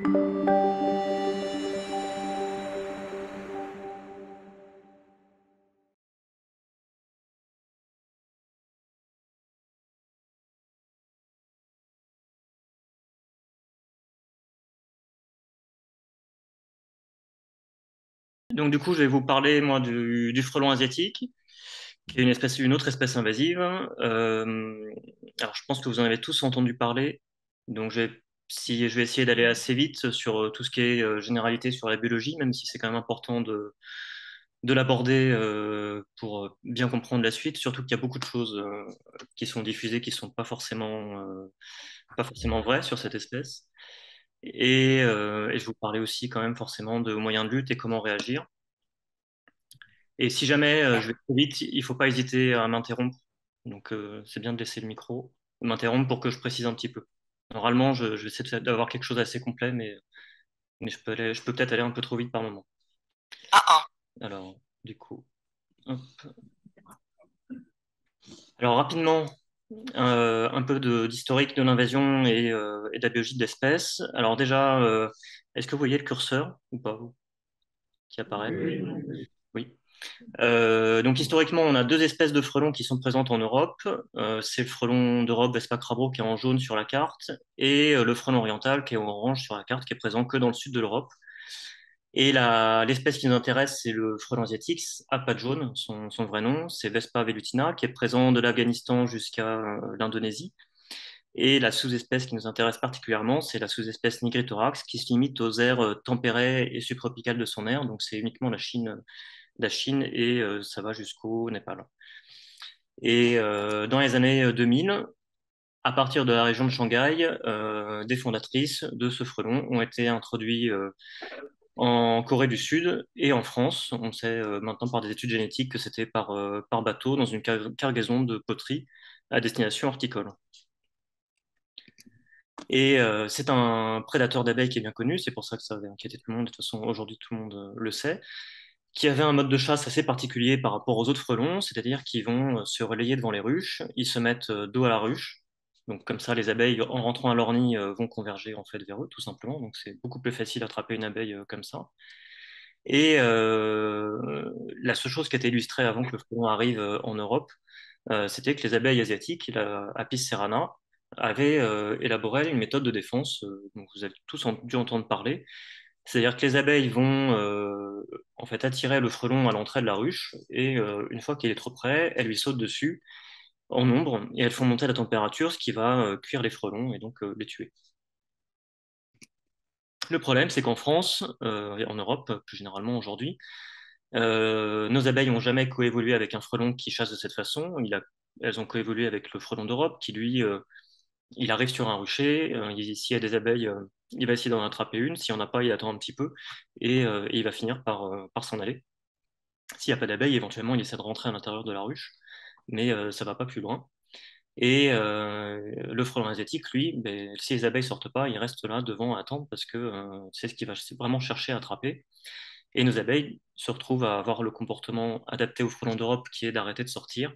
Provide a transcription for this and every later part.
Donc du coup, je vais vous parler moi du frelon asiatique, qui est une autre espèce invasive. Alors je pense que vous en avez tous entendu parler. Donc si je vais essayer d'aller assez vite sur tout ce qui est généralité sur la biologie, même si c'est quand même important de l'aborder pour bien comprendre la suite. Surtout qu'il y a beaucoup de choses qui sont diffusées qui sont pas forcément vraies sur cette espèce. Et je vais vous parler aussi quand même forcément de moyens de lutte et comment réagir. Et si jamais je vais trop vite, il ne faut pas hésiter à m'interrompre. Donc, c'est bien de laisser le micro, m'interrompre pour que je précise un petit peu. Normalement, je vais essayer d'avoir quelque chose d'assez complet, mais je peux peut-être aller un peu trop vite par moment. Alors, du coup, hop. Alors rapidement, un peu d'historique de l'invasion et de la biologie de l'espèce. Alors déjà, est-ce que vous voyez le curseur ou pas, vous, qui apparaît? Oui. Donc historiquement, on a deux espèces de frelons qui sont présentes en Europe. C'est le frelon d'Europe, Vespa crabo, qui est en jaune sur la carte, et le frelon oriental qui est en orange sur la carte, qui est présent que dans le sud de l'Europe. Et l'espèce qui nous intéresse, c'est le frelon asiatique, à pattes jaunes, son vrai nom, c'est Vespa velutina, qui est présent de l'Afghanistan jusqu'à l'Indonésie. Et la sous-espèce qui nous intéresse particulièrement, c'est la sous-espèce Nigrithorax, qui se limite aux aires tempérées et subtropicales de son aire, donc c'est uniquement la Chine et ça va jusqu'au Népal. Et dans les années 2000, à partir de la région de Shanghai, des fondatrices de ce frelon ont été introduits en Corée du Sud et en France. On sait maintenant par des études génétiques que c'était par bateau dans une cargaison de poterie à destination horticole. Et c'est un prédateur d'abeilles qui est bien connu, c'est pour ça que ça avait inquiété tout le monde. De toute façon, aujourd'hui, tout le monde le sait, qui avait un mode de chasse assez particulier par rapport aux autres frelons, c'est-à-dire qu'ils vont se relayer devant les ruches, ils se mettent dos à la ruche, donc comme ça les abeilles en rentrant à leur nid vont converger en fait vers eux tout simplement, donc c'est beaucoup plus facile d'attraper une abeille comme ça. Et la seule chose qui a été illustrée avant que le frelon arrive en Europe, c'était que les abeilles asiatiques, la Apis cerana, avaient élaboré une méthode de défense dont vous avez tous dû entendre parler, c'est-à-dire que les abeilles vont en fait attirer le frelon à l'entrée de la ruche et une fois qu'il est trop près, elles lui sautent dessus en nombre et elles font monter la température, ce qui va cuire les frelons et donc les tuer. Le problème, c'est qu'en France et en Europe plus généralement aujourd'hui, nos abeilles n'ont jamais coévolué avec un frelon qui chasse de cette façon. Elles ont coévolué avec le frelon d'Europe qui, lui, il arrive sur un rucher. S'il y a des abeilles, il va essayer d'en attraper une. S'il n'y en a pas, il attend un petit peu et il va finir par s'en aller. S'il n'y a pas d'abeilles, éventuellement, il essaie de rentrer à l'intérieur de la ruche, mais ça ne va pas plus loin. Et le frelon asiatique, lui, ben, si les abeilles ne sortent pas, il reste là devant à attendre parce que c'est ce qu'il va vraiment chercher à attraper. Et nos abeilles se retrouvent à avoir le comportement adapté au frelon d'Europe qui est d'arrêter de sortir,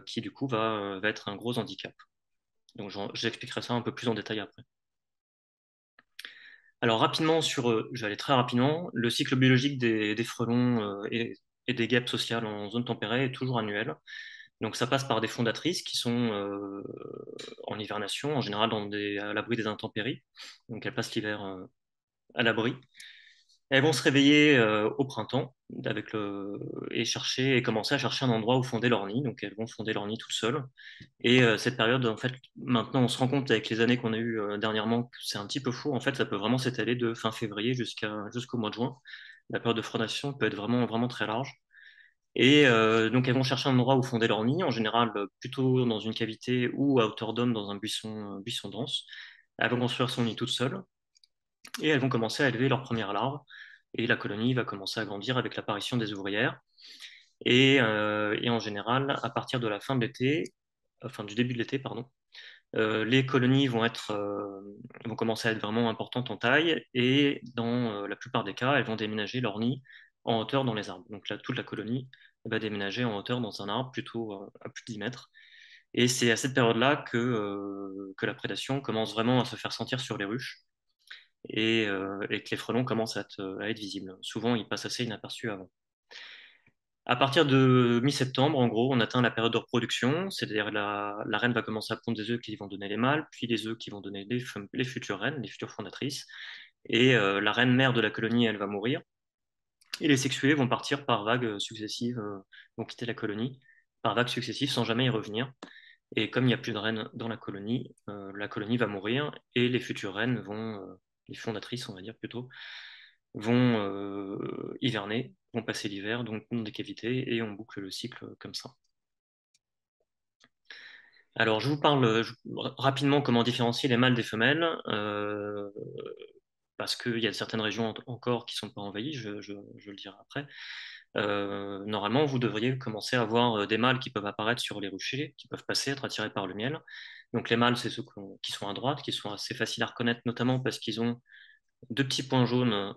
qui du coup va être un gros handicap. Donc j'expliquerai ça un peu plus en détail après. Alors rapidement je vais aller très rapidement, le cycle biologique des frelons et des guêpes sociales en zone tempérée est toujours annuel. Donc ça passe par des fondatrices qui sont en hibernation, en général à l'abri des intempéries. Donc elles passent l'hiver à l'abri. Elles vont se réveiller au printemps et chercher et commencer à chercher un endroit où fonder leur nid. Donc elles vont fonder leur nid toutes seules. Et cette période, en fait, maintenant on se rend compte avec les années qu'on a eues dernièrement que c'est un petit peu fou. En fait, ça peut vraiment s'étaler de fin février jusqu'au mois de juin. La période de frondation peut être vraiment, vraiment très large. Et donc elles vont chercher un endroit où fonder leur nid, en général plutôt dans une cavité ou à hauteur d'homme dans un buisson dense. Elles vont construire son nid toutes seules et elles vont commencer à élever leurs premières larves. Et la colonie va commencer à grandir avec l'apparition des ouvrières. Et en général, à partir de la fin de l'été, enfin du début de l'été, pardon, les colonies vont commencer à être vraiment importantes en taille et dans la plupart des cas, elles vont déménager leur nid en hauteur dans les arbres. Donc là, toute la colonie va déménager en hauteur dans un arbre plutôt à plus de 10 mètres. Et c'est à cette période-là que la prédation commence vraiment à se faire sentir sur les ruches. et que les frelons commencent à être visibles. Souvent, ils passent assez inaperçus avant. À partir de mi-septembre, en gros, on atteint la période de reproduction, c'est-à-dire la reine va commencer à pondre des œufs qui vont donner les mâles, puis les œufs qui vont donner les futures reines, les futures fondatrices. Et la reine mère de la colonie, elle va mourir. Et les sexués vont partir par vagues successives, vont quitter la colonie par vagues successives sans jamais y revenir. Et comme il n'y a plus de reines dans la colonie va mourir et les futures reines les fondatrices, on va dire plutôt, vont hiverner, vont passer l'hiver, donc dans des cavités, et on boucle le cycle comme ça. Alors, je vous parle rapidement comment différencier les mâles des femelles, parce qu'il y a certaines régions encore qui ne sont pas envahies, je le dirai après. Normalement, vous devriez commencer à avoir des mâles qui peuvent apparaître sur les ruchers, qui peuvent passer, être attirés par le miel. Donc les mâles, c'est ceux qui sont à droite, qui sont assez faciles à reconnaître, notamment parce qu'ils ont deux petits points jaunes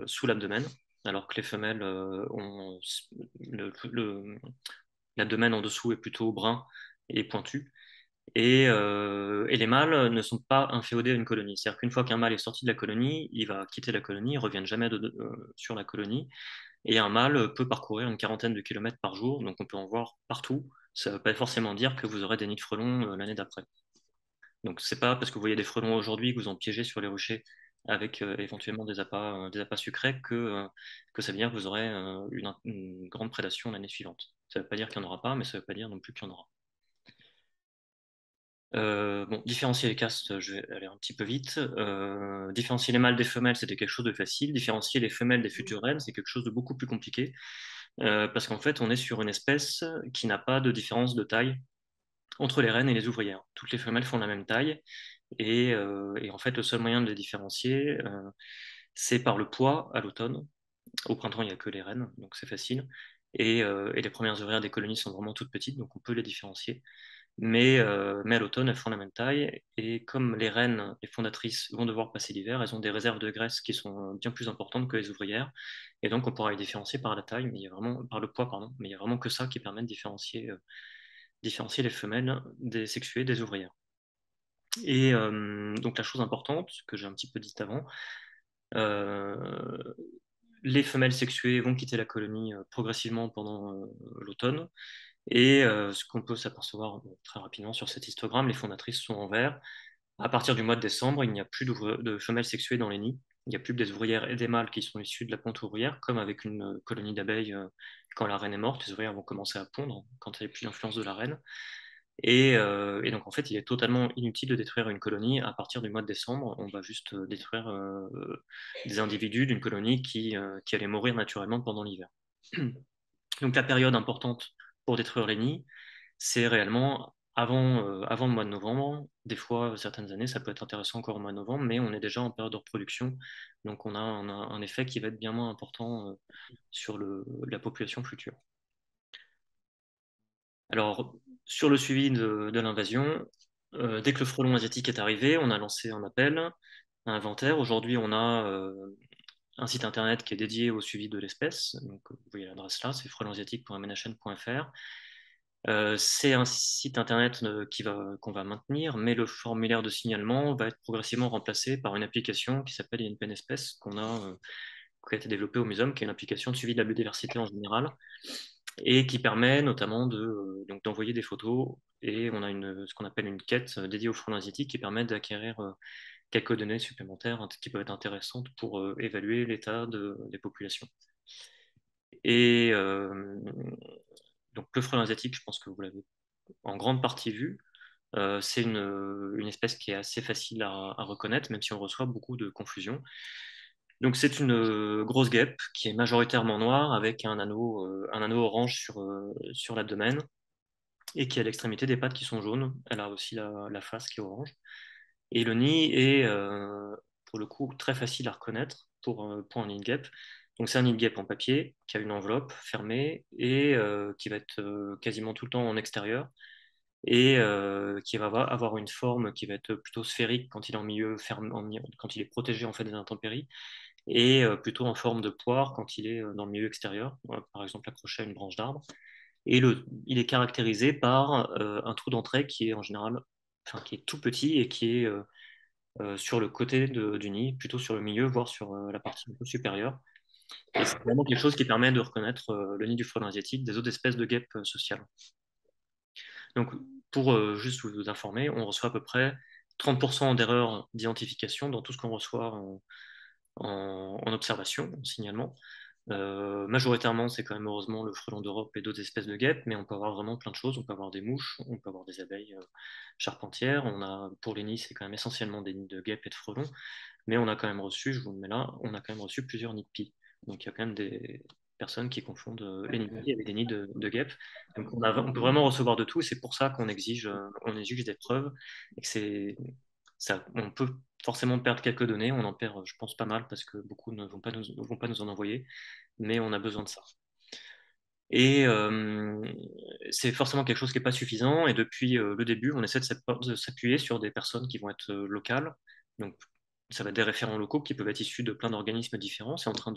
sous l'abdomen, alors que les femelles ont l'abdomen en dessous est plutôt brun et pointu. Et les mâles ne sont pas inféodés à une colonie. C'est-à-dire qu'une fois qu'un mâle est sorti de la colonie, il va quitter la colonie, il ne revient jamais sur la colonie. Et un mâle peut parcourir une quarantaine de kilomètres par jour, donc on peut en voir partout. Ça ne veut pas forcément dire que vous aurez des nids de frelons l'année d'après. Donc c'est pas parce que vous voyez des frelons aujourd'hui que vous en piégez sur les rochers avec éventuellement des appâts sucrés que ça veut dire que vous aurez une grande prédation l'année suivante. Ça ne veut pas dire qu'il n'y en aura pas, mais ça ne veut pas dire non plus qu'il y en aura. Bon, différencier les castes, je vais aller un petit peu vite. Différencier les mâles des femelles, c'était quelque chose de facile. Différencier les femelles des futures reines, c'est quelque chose de beaucoup plus compliqué. Parce qu'en fait, on est sur une espèce qui n'a pas de différence de taille entre les reines et les ouvrières. Toutes les femelles font la même taille. Et en fait, le seul moyen de les différencier, c'est par le poids à l'automne. Au printemps, il n'y a que les reines, donc c'est facile. Et les premières ouvrières des colonies sont vraiment toutes petites, donc on peut les différencier. Mais à l'automne, elles font la même taille. Et comme les reines, les fondatrices, vont devoir passer l'hiver, elles ont des réserves de graisse qui sont bien plus importantes que les ouvrières. Et donc, on pourra les différencier par la taille, mais il y a vraiment, par le poids, pardon. Mais il y a vraiment que ça qui permet de différencier les femelles des sexuées des ouvrières. Et donc, la chose importante, que j'ai un petit peu dit avant, euh, les femelles sexuées vont quitter la colonie progressivement pendant l'automne. Et ce qu'on peut s'apercevoir très rapidement sur cet histogramme, les fondatrices sont en vert. À partir du mois de décembre, il n'y a plus de femelles sexuées dans les nids. Il n'y a plus que des ouvrières et des mâles qui sont issus de la ponte ouvrière, comme avec une colonie d'abeilles. Quand la reine est morte, les ouvrières vont commencer à pondre quand il n'y a plus l'influence de la reine. Et donc, en fait, il est totalement inutile de détruire une colonie à partir du mois de décembre. On va juste détruire des individus d'une colonie qui allaient mourir naturellement pendant l'hiver. Donc, la période importante pour détruire les nids, c'est réellement avant le mois de novembre. Des fois, certaines années, ça peut être intéressant encore au mois de novembre, mais on est déjà en période de reproduction. Donc, on a un effet qui va être bien moins important sur la population future. Alors, sur le suivi de l'invasion, dès que le frelon asiatique est arrivé, on a lancé un appel, un inventaire. Aujourd'hui, on a un site internet qui est dédié au suivi de l'espèce. Donc, vous voyez l'adresse là, c'est frelonasiatique.mnhn.fr. C'est un site internet qu'on va maintenir, mais le formulaire de signalement va être progressivement remplacé par une application qui s'appelle INPN Espèce, qui a été développée au Muséum, qui est une application de suivi de la biodiversité en général, et qui permet notamment donc d'envoyer des photos. Et on a ce qu'on appelle une quête dédiée au frelon asiatique qui permet d'acquérir quelques données supplémentaires qui peuvent être intéressantes pour évaluer l'état des populations. Et donc le frelon asiatique, je pense que vous l'avez en grande partie vu. C'est une espèce qui est assez facile à reconnaître, même si on reçoit beaucoup de confusion. Donc c'est une grosse guêpe qui est majoritairement noire avec un anneau orange sur l'abdomen et qui a l'extrémité des pattes qui sont jaunes. Elle a aussi la face qui est orange. Et le nid est pour le coup très facile à reconnaître pour un nid de guêpe. Donc c'est un nid de guêpe en papier qui a une enveloppe fermée et qui va être quasiment tout le temps en extérieur et qui va avoir une forme qui va être plutôt sphérique quand il est en milieu fermé, quand il est protégé en fait des intempéries, et plutôt en forme de poire quand il est dans le milieu extérieur, par exemple accroché à une branche d'arbre. Et il est caractérisé par un trou d'entrée qui est en général, enfin, qui est tout petit et qui est sur le côté du nid, plutôt sur le milieu, voire sur la partie un peu supérieure. Et c'est vraiment quelque chose qui permet de reconnaître le nid du frelon asiatique des autres espèces de guêpes sociales. Donc, pour juste vous informer, on reçoit à peu près 30% d'erreurs d'identification dans tout ce qu'on reçoit en observation, en signalement. Majoritairement, c'est quand même heureusement le frelon d'Europe et d'autres espèces de guêpes, mais on peut avoir vraiment plein de choses. On peut avoir des mouches, on peut avoir des abeilles charpentières. Pour les nids, c'est quand même essentiellement des nids de guêpes et de frelons, mais on a quand même reçu, je vous le mets là, on a quand même reçu plusieurs nids de pies. Donc il y a quand même des personnes qui confondent les nids de pies avec des nids de guêpes. Donc on peut vraiment recevoir de tout, et c'est pour ça on exige des preuves, et que on peut forcément perdre quelques données, on en perd, je pense, pas mal, parce que beaucoup ne vont pas nous en envoyer, mais on a besoin de ça. Et c'est forcément quelque chose qui n'est pas suffisant. Et depuis le début, on essaie de s'appuyer sur des personnes qui vont être locales. Donc, ça va être des référents locaux qui peuvent être issus de plein d'organismes différents. C'est en train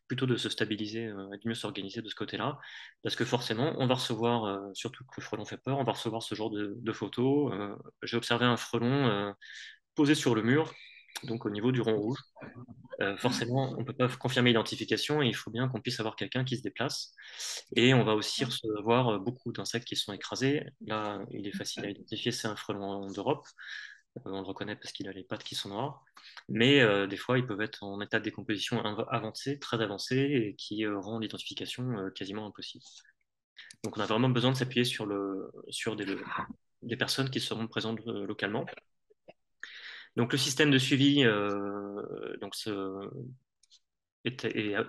plutôt de se stabiliser et de mieux s'organiser de ce côté-là. Parce que forcément, on va recevoir, surtout que le frelon fait peur, on va recevoir ce genre de photos. J'ai observé un frelon posé sur le mur, donc au niveau du rond rouge. Forcément, on ne peut pas confirmer l'identification et il faut bien qu'on puisse avoir quelqu'un qui se déplace. Et on va aussi recevoir beaucoup d'insectes qui sont écrasés. Là, il est facile à identifier, c'est un frelon d'Europe. On le reconnaît parce qu'il a les pattes qui sont noires. Mais des fois, ils peuvent être en état de décomposition avancé, très avancé, et qui rend l'identification quasiment impossible. Donc on a vraiment besoin de s'appuyer sur des personnes qui seront présentes localement. Donc le système de suivi est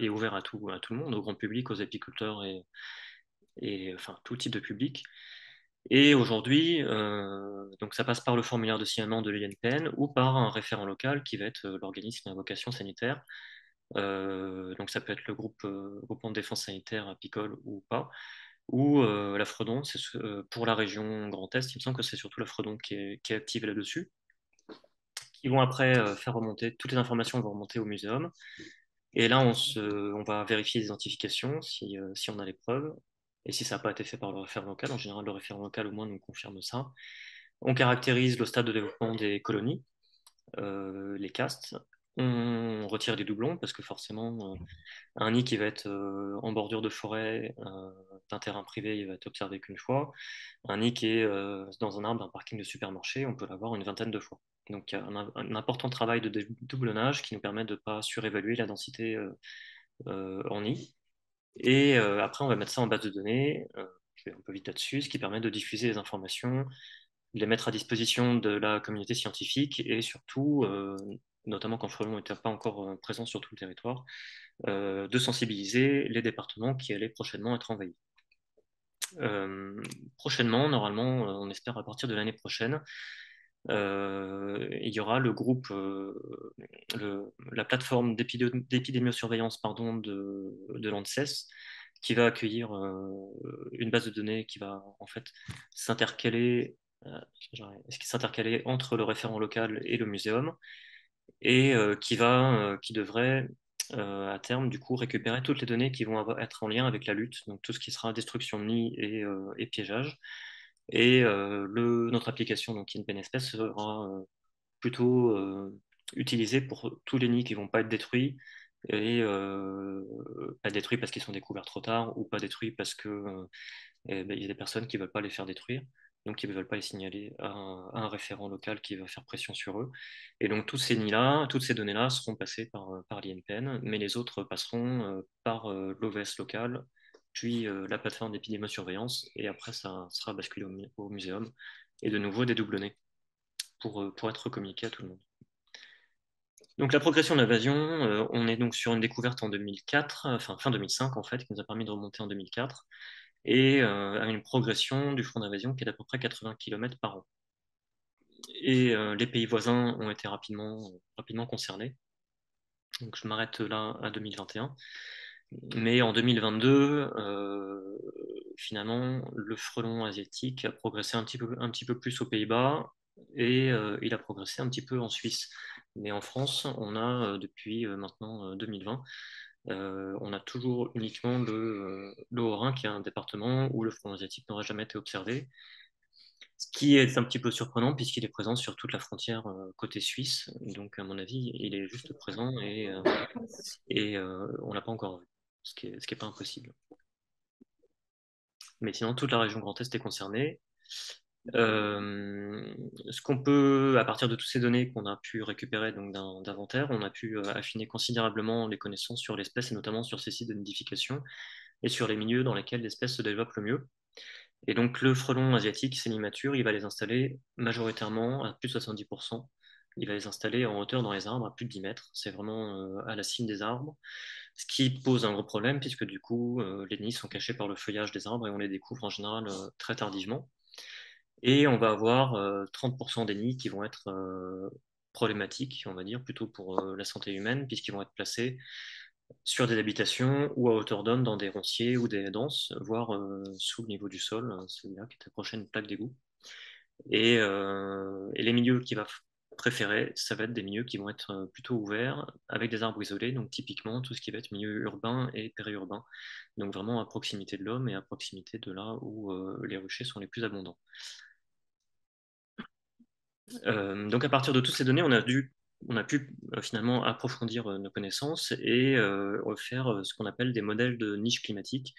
ouvert à tout le monde, au grand public, aux apiculteurs et enfin tout type de public. Et aujourd'hui, donc ça passe par le formulaire de signalement de l'INPN ou par un référent local qui va être l'organisme à vocation sanitaire. Donc ça peut être le groupement de défense sanitaire apicole ou pas, ou la Fredon. Pour la région Grand Est, il me semble que c'est surtout la Fredon qui est active là-dessus. Ils vont après faire remonter, toutes les informations vont remonter au muséum. Et là, on va vérifier l'identification si on a les preuves. Et si ça n'a pas été fait par le référent local, en général, le référent local au moins nous confirme ça. On caractérise le stade de développement des colonies, les castes. On retire des doublons parce que forcément, un nid qui va être en bordure de forêt, d'un terrain privé, il va être observé qu'une fois. Un nid qui est dans un arbre d'un parking de supermarché, on peut l'avoir une vingtaine de fois. Donc il y a un important travail de doublonnage qui nous permet de ne pas surévaluer la densité en nid. Et après, on va mettre ça en base de données. Je vais un peu vite là-dessus, ce qui permet de diffuser les informations, de les mettre à disposition de la communauté scientifique et surtout, notamment quand Frelon n'était pas encore présent sur tout le territoire, de sensibiliser les départements qui allaient prochainement être envahis. Prochainement, normalement, on espère à partir de l'année prochaine, il y aura le groupe, la plateforme d'épidémiosurveillance pardon, de l'ANSES qui va accueillir une base de données qui va en fait s'intercaler s'intercaler entre le référent local et le muséum et qui devrait à terme du coup récupérer toutes les données qui vont être en lien avec la lutte, donc tout ce qui sera destruction de nids et piégeage. Et notre application, donc InPenEspèce, sera plutôt utilisée pour tous les nids qui ne vont pas être détruits et pas détruits parce qu'ils sont découverts trop tard ou pas détruits parce que ben, il y a des personnes qui ne veulent pas les faire détruire, donc qui ne veulent pas les signaler à un référent local qui va faire pression sur eux. Et donc tous ces nids-là, toutes ces données-là seront passées par l'INPN, mais les autres passeront par l'OVS local, puis la plateforme d'épidémiosurveillance, et après ça sera basculé au muséum, et de nouveau des doublonnés pour être communiqué à tout le monde. Donc la progression de l'invasion, on est donc sur une découverte en 2004, enfin fin 2005 en fait, qui nous a permis de remonter en 2004, et à une progression du front d'invasion qui est d'à peu près 80 km par an. Et les pays voisins ont été rapidement concernés. Donc je m'arrête là à 2021. Mais en 2022, finalement, le frelon asiatique a progressé un petit peu plus aux Pays-Bas et il a progressé un petit peu en Suisse. Mais en France, on a depuis maintenant 2020, on a toujours uniquement le Haut-Rhin qui est un département où le frelon asiatique n'aura jamais été observé. ce qui est un petit peu surprenant puisqu'il est présent sur toute la frontière côté suisse. Donc, à mon avis, il est juste présent et on l'a pas encore vu, ce qui est pas impossible. Mais sinon, toute la région Grand Est est concernée. Ce qu'on peut, à partir de toutes ces données qu'on a pu récupérer donc d'inventaire, on a pu affiner considérablement les connaissances sur l'espèce et notamment sur ses sites de nidification et sur les milieux dans lesquels l'espèce se développe le mieux. Et donc le frelon asiatique, c'est l'immature, il va les installer majoritairement à plus de 70%. Il va les installer en hauteur dans les arbres à plus de 10 mètres. C'est vraiment à la cime des arbres, ce qui pose un gros problème puisque du coup les nids sont cachés par le feuillage des arbres et on les découvre en général très tardivement. Et on va avoir 30% des nids qui vont être problématiques, on va dire, plutôt pour la santé humaine, puisqu'ils vont être placés sur des habitations ou à hauteur d'homme dans des ronciers ou des haies denses, voire sous le niveau du sol, celui-là qui est approché d'une plaque d'égout. Et les milieux qu'il va préférer, ça va être des milieux qui vont être plutôt ouverts, avec des arbres isolés, donc typiquement tout ce qui va être milieu urbain et périurbain, donc vraiment à proximité de l'homme et à proximité de là où les ruchers sont les plus abondants. Donc à partir de toutes ces données, on a pu finalement approfondir nos connaissances et faire ce qu'on appelle des modèles de niche climatique,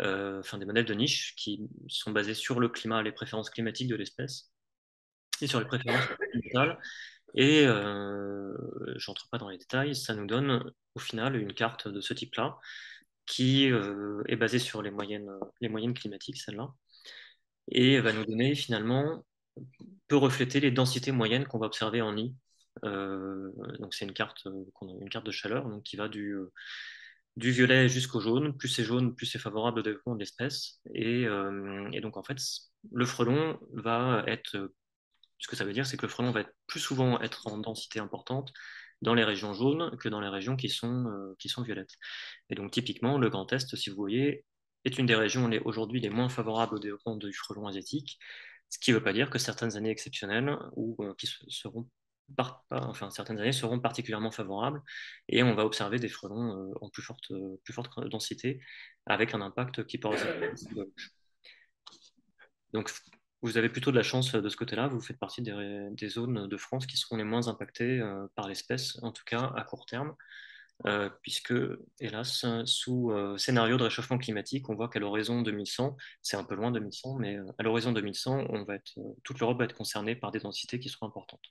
enfin des modèles de niche qui sont basés sur le climat, les préférences climatiques de l'espèce et sur les préférences locales. Et j'entre pas dans les détails, ça nous donne au final une carte de ce type-là qui est basée sur les moyennes climatiques, celle-là, et va nous donner finalement peut refléter les densités moyennes qu'on va observer en nid. Donc c'est une carte, une carte de chaleur donc, qui va du violet jusqu'au jaune. Plus c'est jaune, plus c'est favorable au développement de l'espèce. Et donc en fait, le frelon va être, ce que ça veut dire, c'est que le frelon va être plus souvent être en densité importante dans les régions jaunes que dans les régions qui sont violettes. Et donc typiquement, le Grand Est, si vous voyez, est une des régions aujourd'hui les moins favorables au développement du frelon asiatique, ce qui ne veut pas dire que certaines années exceptionnelles ou seront enfin, certaines années seront particulièrement favorables et on va observer des frelons en plus forte densité avec un impact qui pourra être. Donc vous avez plutôt de la chance de ce côté-là, vous faites partie des zones de France qui seront les moins impactées par l'espèce, en tout cas à court terme. Puisque, hélas, sous scénario de réchauffement climatique, on voit qu'à l'horizon 2100, c'est un peu loin 2100, mais à l'horizon 2100, toute l'Europe va être concernée par des densités qui seront importantes.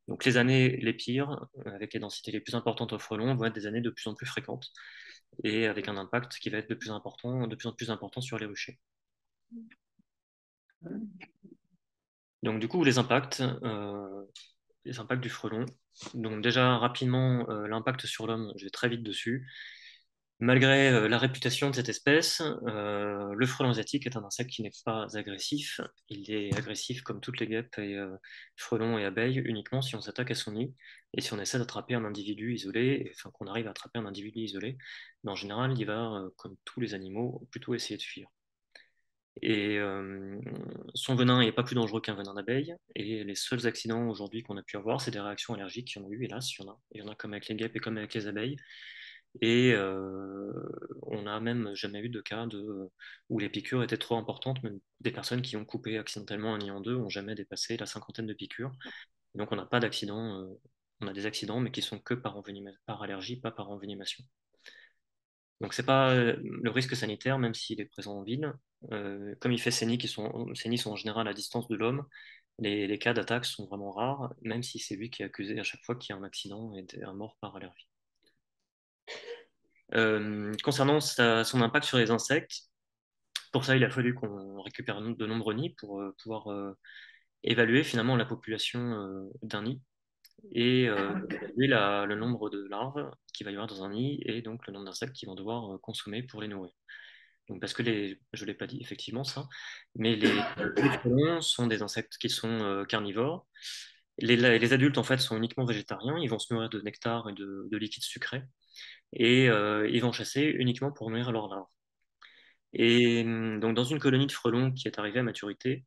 Donc les années les pires, avec les densités les plus importantes au frelon, vont être des années de plus en plus fréquentes et avec un impact qui va être de plus en plus important sur les ruchers. Donc du coup, les impacts du frelon. Donc déjà rapidement, l'impact sur l'homme, je vais très vite dessus. Malgré la réputation de cette espèce, le frelon asiatique est un insecte qui n'est pas agressif. Il est agressif comme toutes les guêpes et frelons et abeilles uniquement si on s'attaque à son nid et si on essaie d'attraper un individu isolé, enfin qu'on arrive à attraper un individu isolé. Mais en général, il va, comme tous les animaux, plutôt essayer de fuir. Et son venin n'est pas plus dangereux qu'un venin d'abeille. Et les seuls accidents aujourd'hui qu'on a pu avoir, c'est des réactions allergiques. Il y en a eu, hélas, il y en a. Il y en a comme avec les guêpes et comme avec les abeilles. Et on n'a même jamais eu de cas où les piqûres étaient trop importantes. Même des personnes qui ont coupé accidentellement un nid en deux n'ont jamais dépassé la cinquantaine de piqûres. Donc on n'a pas d'accident. On a des accidents, mais qui sont que par allergie, pas par envenimation. Donc c'est pas le risque sanitaire, même s'il est présent en ville. Comme il fait ces nids sont en général à distance de l'homme, les cas d'attaque sont vraiment rares, même si c'est lui qui est accusé à chaque fois qu'il y a un accident et un mort par allergie. Concernant son impact sur les insectes, pour ça, il a fallu qu'on récupère de nombreux nids pour pouvoir évaluer finalement la population d'un nid et évaluer le nombre de larves qu'il va y avoir dans un nid et donc le nombre d'insectes qu'ils vont devoir consommer pour les nourrir. Donc, parce que je ne l'ai pas dit effectivement ça, mais les frelons sont des insectes qui sont carnivores. Les adultes en fait sont uniquement végétariens, ils vont se nourrir de nectar et de liquides sucrés et ils vont chasser uniquement pour nourrir leurs larves. Et donc, dans une colonie de frelons qui est arrivée à maturité,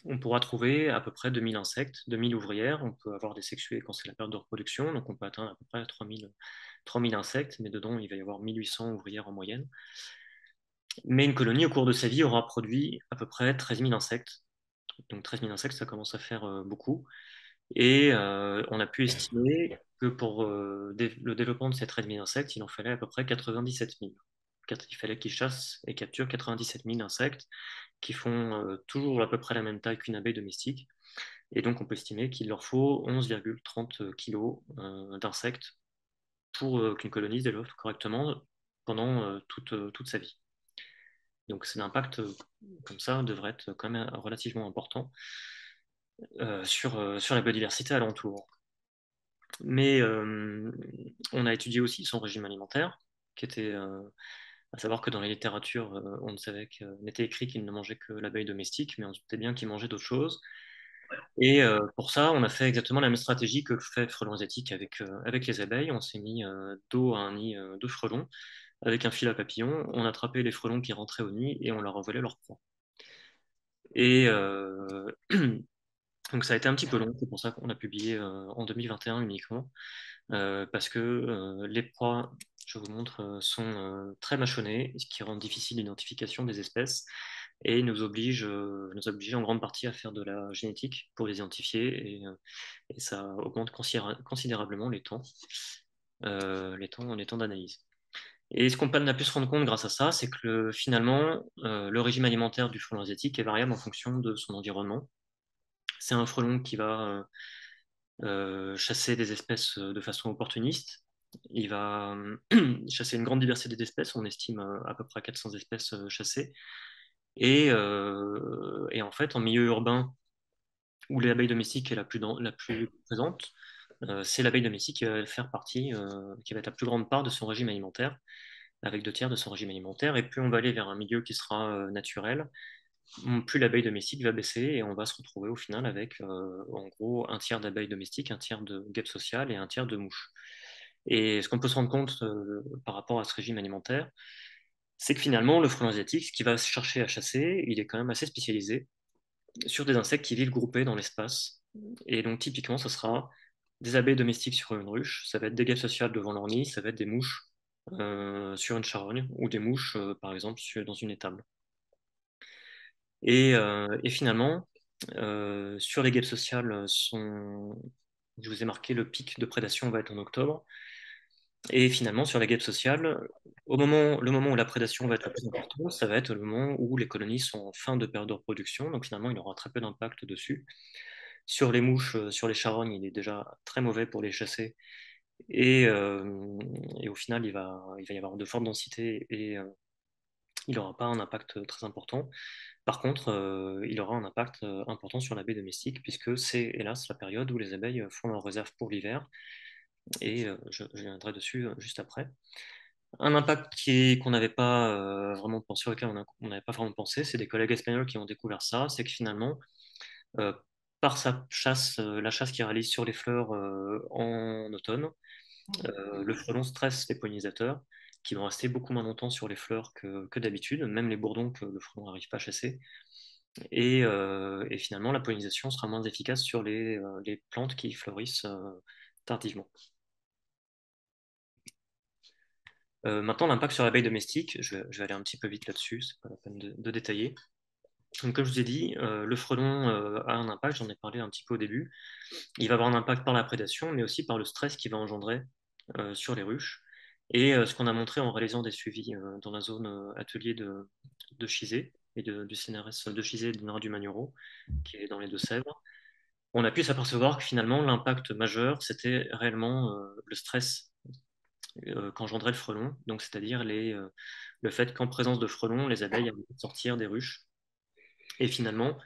on pourra trouver à peu près 2000 insectes, 2000 ouvrières. On peut avoir des sexuées quand c'est la période de reproduction, donc on peut atteindre à peu près 3000 insectes, mais dedans, il va y avoir 1800 ouvrières en moyenne. Mais une colonie, au cours de sa vie, aura produit à peu près 13 000 insectes. Donc 13 000 insectes, ça commence à faire beaucoup. Et on a pu estimer que pour le développement de ces 13 000 insectes, il en fallait à peu près 97 000. Il fallait qu'ils chassent et capturent 97 000 insectes qui font toujours à peu près la même taille qu'une abeille domestique. Et donc on peut estimer qu'il leur faut 11,30 kg d'insectes pour qu'une colonie se développe correctement pendant toute sa vie. Donc c'est l'impact comme ça devrait être quand même relativement important sur la biodiversité alentour. Mais on a étudié aussi son régime alimentaire, qui était, à savoir que dans les littératures, on n'était écrit qu'il ne mangeait que l'abeille domestique, mais on se doutait bien qu'il mangeait d'autres choses. Et pour ça, on a fait exactement la même stratégie que le fait frelon asiatique avec les abeilles. On s'est mis dos à un nid de frelons avec un fil à papillon. On attrapait les frelons qui rentraient au nid et on leur envolait leur proie. Et donc ça a été un petit peu long, c'est pour ça qu'on a publié en 2021 uniquement, parce que les proies, je vous montre, sont très mâchonnées, ce qui rend difficile l'identification des espèces et nous oblige en grande partie à faire de la génétique pour les identifier et ça augmente considérablement les temps d'analyse. Et ce qu'on a pu se rendre compte grâce à ça, c'est que finalement, le régime alimentaire du frelon asiatique est variable en fonction de son environnement. C'est un frelon qui va chasser des espèces de façon opportuniste. Il va chasser une grande diversité d'espèces, on estime à peu près 400 espèces chassées. Et en fait, en milieu urbain, où l'abeille domestique est la plus présente, c'est l'abeille domestique qui va faire partie, qui va être la plus grande part de son régime alimentaire, avec 2 tiers de son régime alimentaire. Et plus on va aller vers un milieu qui sera naturel, plus l'abeille domestique va baisser et on va se retrouver au final avec en gros 1 tiers d'abeilles domestiques, 1 tiers de guêpes sociales et 1 tiers de mouches. Et ce qu'on peut se rendre compte par rapport à ce régime alimentaire, c'est que finalement, le frelon asiatique, ce qu'il va chercher à chasser, il est quand même assez spécialisé sur des insectes qui vivent groupés dans l'espace. Et donc, typiquement, ce sera des abeilles domestiques sur une ruche, ça va être des guêpes sociales devant leur nid, ça va être des mouches sur une charogne, ou des mouches, par exemple, dans une étable. Et finalement, sur les guêpes sociales, je vous ai marqué le pic de prédation va être en octobre. Et finalement, sur la guêpe sociale, le moment où la prédation va être la plus importante, ça va être le moment où les colonies sont en fin de période de reproduction. Donc finalement, il aura très peu d'impact dessus. Sur les mouches, sur les charognes, il est déjà très mauvais pour les chasser. Et au final, il va y avoir de fortes densités et il n'aura pas un impact très important. Par contre, il aura un impact important sur l'abeille domestique, puisque c'est hélas la période où les abeilles font leur réserve pour l'hiver, et je viendrai dessus juste après. Un impact qu'on n'avait pas vraiment pensé, sur lequel on n'avait pas vraiment pensé, c'est des collègues espagnols qui ont découvert ça, c'est que finalement, euh, par sa chasse, la chasse qu'il réalise sur les fleurs en automne, le frelon stresse les pollinisateurs, qui vont rester beaucoup moins longtemps sur les fleurs que d'habitude, même les bourdons que le frelon n'arrive pas à chasser. Et finalement, la pollinisation sera moins efficace sur les plantes qui fleurissent tardivement. Maintenant, l'impact sur l'abeille domestique, je vais aller un petit peu vite là-dessus, c'est pas la peine de détailler. Donc, comme je vous ai dit, le frelon a un impact, j'en ai parlé un petit peu au début. Il va avoir un impact par la prédation, mais aussi par le stress qu'il va engendrer sur les ruches. Et ce qu'on a montré en réalisant des suivis dans la zone atelier de Chizé et du CNRS de Chizé et de Nara du Magnereau, qui est dans les Deux-Sèvres, on a pu s'apercevoir que finalement l'impact majeur, c'était réellement le stress qu'engendrait le frelon, donc c'est-à-dire le fait qu'en présence de frelons, les abeilles allaient sortir des ruches. Et finalement,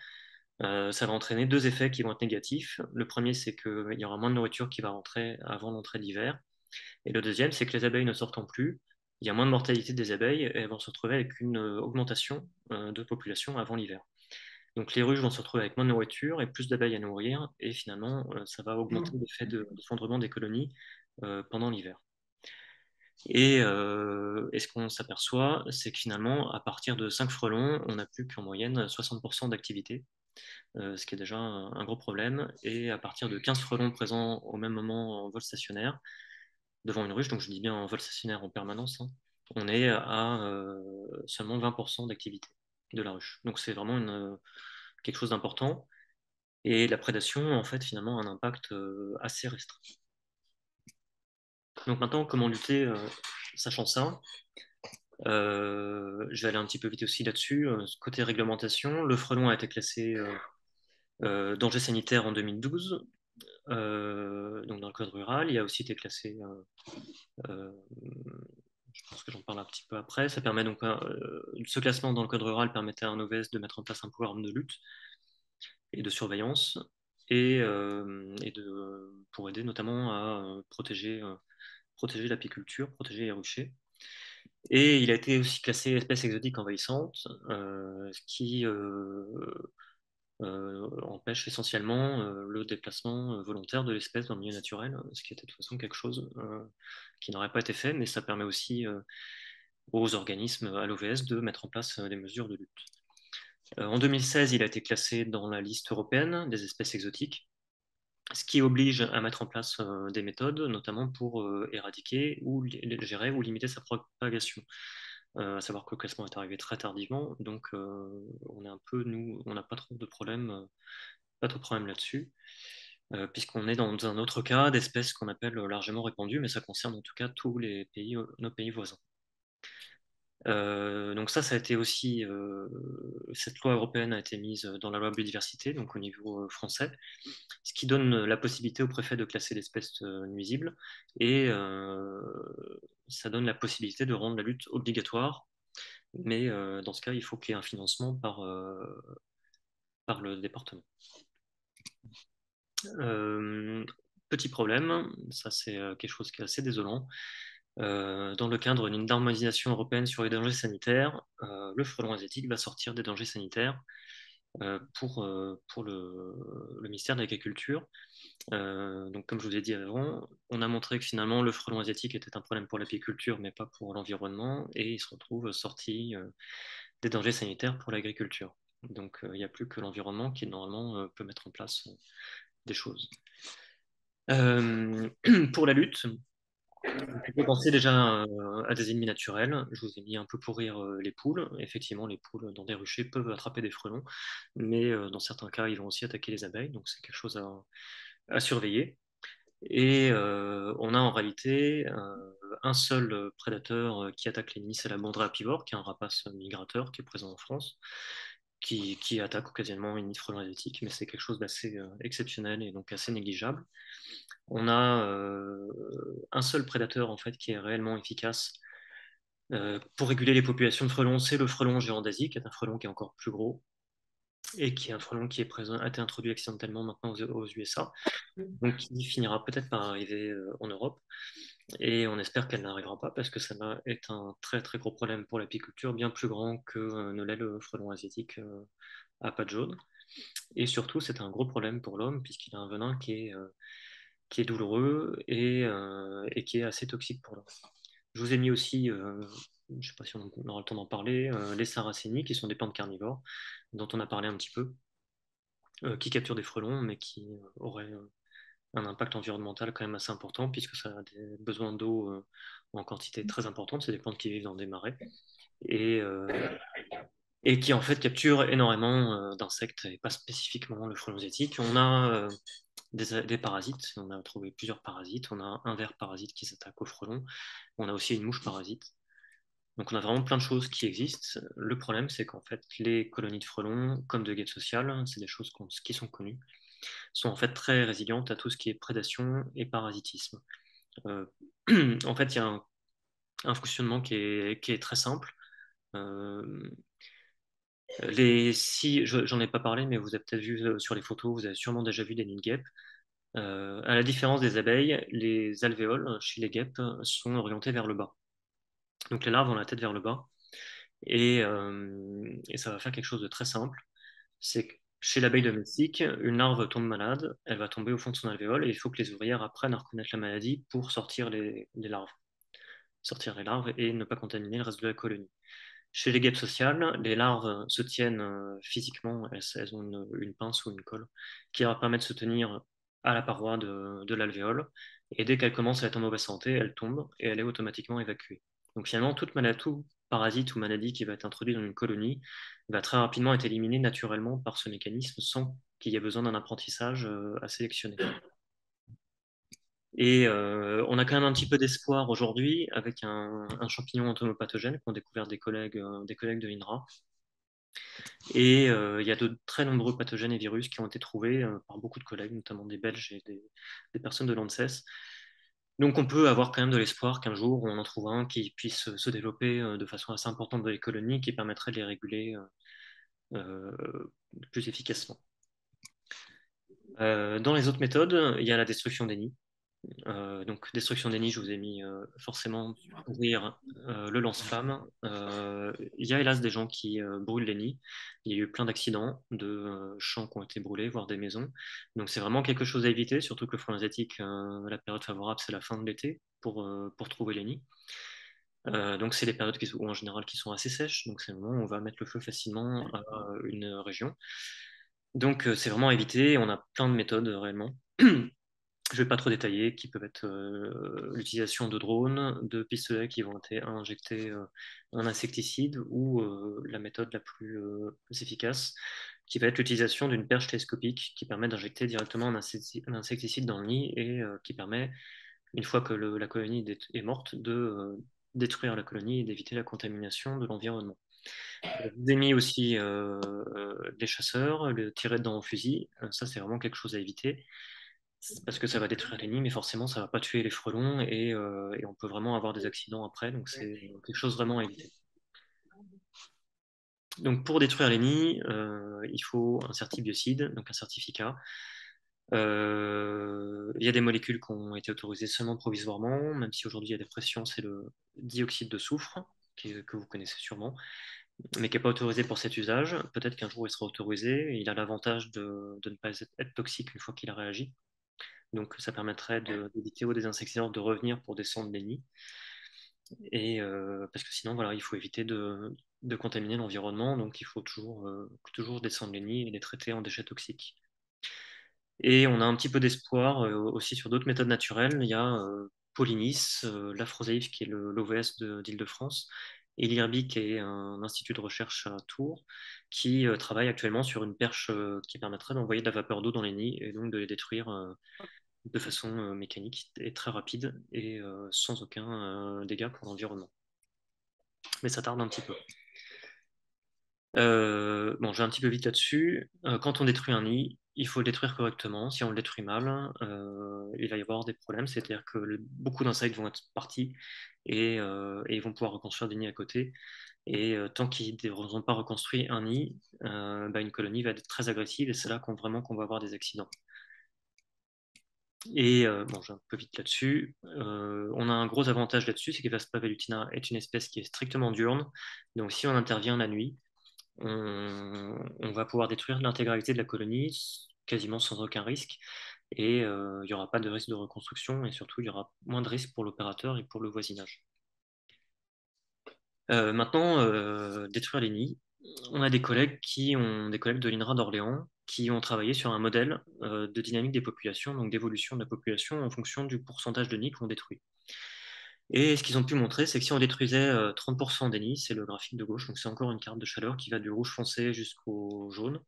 ça va entraîner 2 effets qui vont être négatifs. Le premier, c'est qu'il y aura moins de nourriture qui va rentrer avant l'entrée d'hiver. Et le deuxième, c'est que les abeilles ne sortant plus, il y a moins de mortalité des abeilles et elles vont se retrouver avec une augmentation de population avant l'hiver. Donc les ruches vont se retrouver avec moins de nourriture et plus d'abeilles à nourrir, et finalement, ça va augmenter l'effet d'effondrement des colonies pendant l'hiver. Et ce qu'on s'aperçoit, c'est que finalement, à partir de 5 frelons, on n'a plus qu'en moyenne 60% d'activité, ce qui est déjà un gros problème. Et à partir de 15 frelons présents au même moment en vol stationnaire, devant une ruche, donc je dis bien en vol stationnaire en permanence, hein, on est à seulement 20% d'activité de la ruche. Donc c'est vraiment quelque chose d'important. Et la prédation, en fait, finalement, a un impact assez restreint. Donc maintenant, comment lutter sachant ça? Je vais aller un petit peu vite aussi là-dessus. Côté réglementation, le frelon a été classé danger sanitaire en 2012, donc dans le code rural. Il a aussi été classé, euh, je pense que j'en parle un petit peu après. Ça permet donc, ce classement dans le code rural permettait à un OVS de mettre en place un programme de lutte et de surveillance pour aider notamment à protéger l'apiculture, protéger les ruchers. Et il a été aussi classé espèce exotique envahissante, ce qui empêche essentiellement le déplacement volontaire de l'espèce dans le milieu naturel, ce qui était de toute façon quelque chose qui n'aurait pas été fait, mais ça permet aussi aux organismes, à l'OVS, de mettre en place des mesures de lutte. En 2016, il a été classé dans la liste européenne des espèces exotiques, ce qui oblige à mettre en place des méthodes, notamment pour éradiquer ou gérer ou limiter sa propagation. À savoir que le classement est arrivé très tardivement, donc on est un peu, nous, on n'a pas trop de problèmes, pas trop de problème là-dessus, puisqu'on est dans un autre cas d'espèces qu'on appelle largement répandues, mais ça concerne en tout cas tous les pays, nos pays voisins. Donc ça a été aussi, cette loi européenne a été mise dans la loi biodiversité, donc au niveau français, ce qui donne la possibilité au préfet de classer l'espèce nuisible, et ça donne la possibilité de rendre la lutte obligatoire, mais dans ce cas, il faut qu'il y ait un financement par le département. Petit problème, ça c'est quelque chose qui est assez désolant. Dans le cadre d'une harmonisation européenne sur les dangers sanitaires, le frelon asiatique va sortir des dangers sanitaires pour le ministère de l'Agriculture. Donc, comme je vous ai dit avant, on a montré que finalement le frelon asiatique était un problème pour l'apiculture, mais pas pour l'environnement, et il se retrouve sorti des dangers sanitaires pour l'agriculture. Donc, il n'y a plus que l'environnement qui normalement peut mettre en place des choses. Pour la lutte, on peut penser déjà à des ennemis naturels. Je vous ai mis un peu pour rire les poules. Effectivement, les poules dans des ruchers peuvent attraper des frelons, mais dans certains cas, ils vont aussi attaquer les abeilles, donc c'est quelque chose à surveiller. Et on a en réalité un seul prédateur qui attaque les nids, c'est la mandre apivore, qui est un rapace migrateur qui est présent en France, qui attaque occasionnellement une nid de frelons asiatiques, mais c'est quelque chose d'assez exceptionnel et donc assez négligeable. On a un seul prédateur en fait qui est réellement efficace pour réguler les populations de frelons, c'est le frelon géant d'Asie, qui est un frelon qui est encore plus gros et qui est un frelon qui est présent, a été introduit accidentellement maintenant aux USA, donc qui finira peut-être par arriver en Europe. Et on espère qu'elle n'arrivera pas parce que ça est un très très gros problème pour l'apiculture, bien plus grand que ne l'est le frelon asiatique à pattes jaunes. Et surtout, c'est un gros problème pour l'homme puisqu'il a un venin qui est douloureux et qui est assez toxique pour l'homme. Je vous ai mis aussi, je ne sais pas si on aura le temps d'en parler, les sarracénies, qui sont des plantes carnivores, dont on a parlé un petit peu, qui capturent des frelons, mais qui auraient un impact environnemental quand même assez important, puisque ça a des besoins d'eau en quantité très importante. C'est des plantes qui vivent dans des marais, et, euh, et qui en fait capturent énormément d'insectes, et pas spécifiquement le frelon asiatique. On a des parasites, on a trouvé plusieurs parasites. On a un ver parasite qui s'attaque au frelon, on a aussi une mouche parasite. Donc on a vraiment plein de choses qui existent. Le problème, c'est qu'en fait, les colonies de frelons, comme de guêpes sociales, c'est des choses qui sont connues, sont en fait très résilientes à tout ce qui est prédation et parasitisme. Euh, en fait, il y a un fonctionnement qui est très simple. Euh, si, j'en ai pas parlé, mais vous avez peut-être vu sur les photos, vous avez sûrement déjà vu des nids de guêpes. À la différence des abeilles, les alvéoles chez les guêpes sont orientés vers le bas. Donc les larves ont la tête vers le bas. Et ça va faire quelque chose de très simple. C'est que chez l'abeille domestique, une larve tombe malade, elle va tomber au fond de son alvéole et il faut que les ouvrières apprennent à reconnaître la maladie pour sortir les larves. Sortir les larves et ne pas contaminer le reste de la colonie. Chez les guêpes sociales, les larves se tiennent physiquement, elles ont une pince ou une colle qui leur permet de se tenir à la paroi de l'alvéole. Et dès qu'elle commence à être en mauvaise santé, elle tombe et elle est automatiquement évacuée. Donc finalement, tout parasite ou maladie qui va être introduit dans une colonie va très rapidement être éliminé naturellement par ce mécanisme sans qu'il y ait besoin d'un apprentissage à sélectionner. Et on a quand même un petit peu d'espoir aujourd'hui avec un champignon entomopathogène qu'ont découvert des collègues de l'INRA. Et il y a de très nombreux pathogènes et virus qui ont été trouvés par beaucoup de collègues, notamment des Belges et des personnes de l'ANSES. Donc on peut avoir quand même de l'espoir qu'un jour on en trouve un qui puisse se développer de façon assez importante dans les colonies, qui permettrait de les réguler plus efficacement. Dans les autres méthodes, il y a la destruction des nids. Donc, destruction des nids, je vous ai mis forcément ouvrir le lance-flamme. Il y a hélas des gens qui brûlent les nids. Il y a eu plein d'accidents de champs qui ont été brûlés, voire des maisons. Donc, c'est vraiment quelque chose à éviter, surtout que le frelon asiatique, la période favorable, c'est la fin de l'été pour trouver les nids. Donc, c'est les périodes où, en général qui sont assez sèches. Donc, c'est le moment où on va mettre le feu facilement à une région. Donc, c'est vraiment à éviter. On a plein de méthodes réellement. Je ne vais pas trop détailler, qui peuvent être l'utilisation de drones, de pistolets qui vont injecter un insecticide ou la méthode la plus efficace, qui va être l'utilisation d'une perche télescopique qui permet d'injecter directement un insecticide dans le nid et qui permet, une fois que la colonie est morte, de détruire la colonie et d'éviter la contamination de l'environnement. Je vous ai mis aussi les chasseurs, le tirer dedans au fusil. Ça, c'est vraiment quelque chose à éviter parce que ça va détruire les nids, mais forcément, ça va pas tuer les frelons et on peut vraiment avoir des accidents après. Donc, c'est quelque chose vraiment à éviter. Donc, pour détruire les nids, il faut un certibiocide, donc un certificat. Il y a des molécules qui ont été autorisées seulement provisoirement, même si aujourd'hui il y a des pressions, c'est le dioxyde de soufre, que vous connaissez sûrement, mais qui n'est pas autorisé pour cet usage. Peut-être qu'un jour il sera autorisé. Il a l'avantage de ne pas être toxique une fois qu'il a réagi. Donc ça permettrait d'éviter aux désinsecteurs de revenir pour descendre les nids. Et parce que sinon, voilà, il faut éviter de contaminer l'environnement. Donc il faut toujours descendre les nids et les traiter en déchets toxiques. Et on a un petit peu d'espoir aussi sur d'autres méthodes naturelles. Il y a Polynis, l'Afrosaïf qui est l'OVS d'Île-de-France, et l'IRBI qui est un institut de recherche à Tours qui travaille actuellement sur une perche qui permettrait d'envoyer de la vapeur d'eau dans les nids et donc de les détruire de façon mécanique et très rapide et sans aucun dégât pour l'environnement. Mais ça tarde un petit peu. Bon, je vais un petit peu vite là-dessus. Quand on détruit un nid, il faut le détruire correctement. Si on le détruit mal, il va y avoir des problèmes. C'est-à-dire que beaucoup d'insectes vont être partis et ils vont pouvoir reconstruire des nids à côté. Et tant qu'ils n'auront pas reconstruit un nid, bah, une colonie va être très agressive et c'est là vraiment qu'on va avoir des accidents. Et bon, j'ai un peu vite là-dessus. On a un gros avantage là-dessus, c'est que Vespa velutina est une espèce qui est strictement diurne. Donc si on intervient la nuit, on va pouvoir détruire l'intégralité de la colonie quasiment sans aucun risque. Et il n'y aura pas de risque de reconstruction et surtout il y aura moins de risques pour l'opérateur et pour le voisinage. Maintenant, détruire les nids. On a des collègues de l'INRA d'Orléans qui ont travaillé sur un modèle de dynamique des populations, donc d'évolution de la population en fonction du pourcentage de nids qu'on détruit. Et ce qu'ils ont pu montrer, c'est que si on détruisait 30% des nids, c'est le graphique de gauche, donc c'est encore une carte de chaleur qui va du rouge foncé jusqu'au jaune.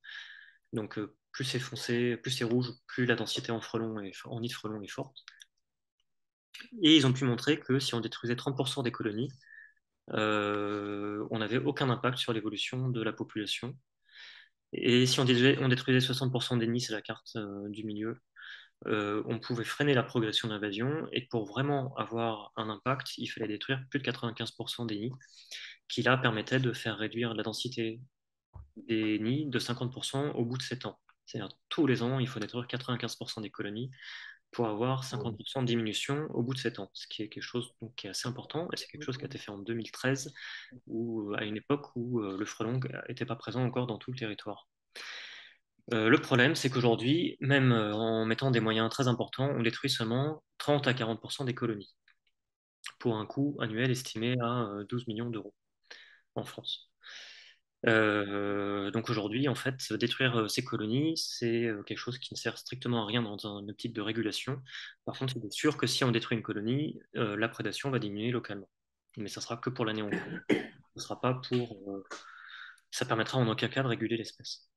Donc plus c'est foncé, plus c'est rouge, plus la densité en nids de frelons est forte. Et ils ont pu montrer que si on détruisait 30% des colonies, on n'avait aucun impact sur l'évolution de la population. Et si on détruisait 60% des nids, c'est la carte du milieu, on pouvait freiner la progression d'invasion. Et pour vraiment avoir un impact, il fallait détruire plus de 95% des nids, qui là permettait de faire réduire la densité des nids de 50% au bout de 7 ans. C'est-à-dire tous les ans, il faut détruire 95% des colonies pour avoir 50% de diminution au bout de 7 ans, ce qui est quelque chose donc, qui est assez important, et c'est quelque chose qui a été fait en 2013, à une époque où le frelon n'était pas présent encore dans tout le territoire. Le problème, c'est qu'aujourd'hui, même en mettant des moyens très importants, on détruit seulement 30 à 40% des colonies, pour un coût annuel estimé à 12 millions d'euros en France. Donc aujourd'hui, en fait, détruire ces colonies, c'est quelque chose qui ne sert strictement à rien dans un optique de régulation. Par contre, il est sûr que si on détruit une colonie, la prédation va diminuer localement. mais ça sera que pour l'année en cours. Ce sera pas pour, ça permettra en aucun cas de réguler l'espèce.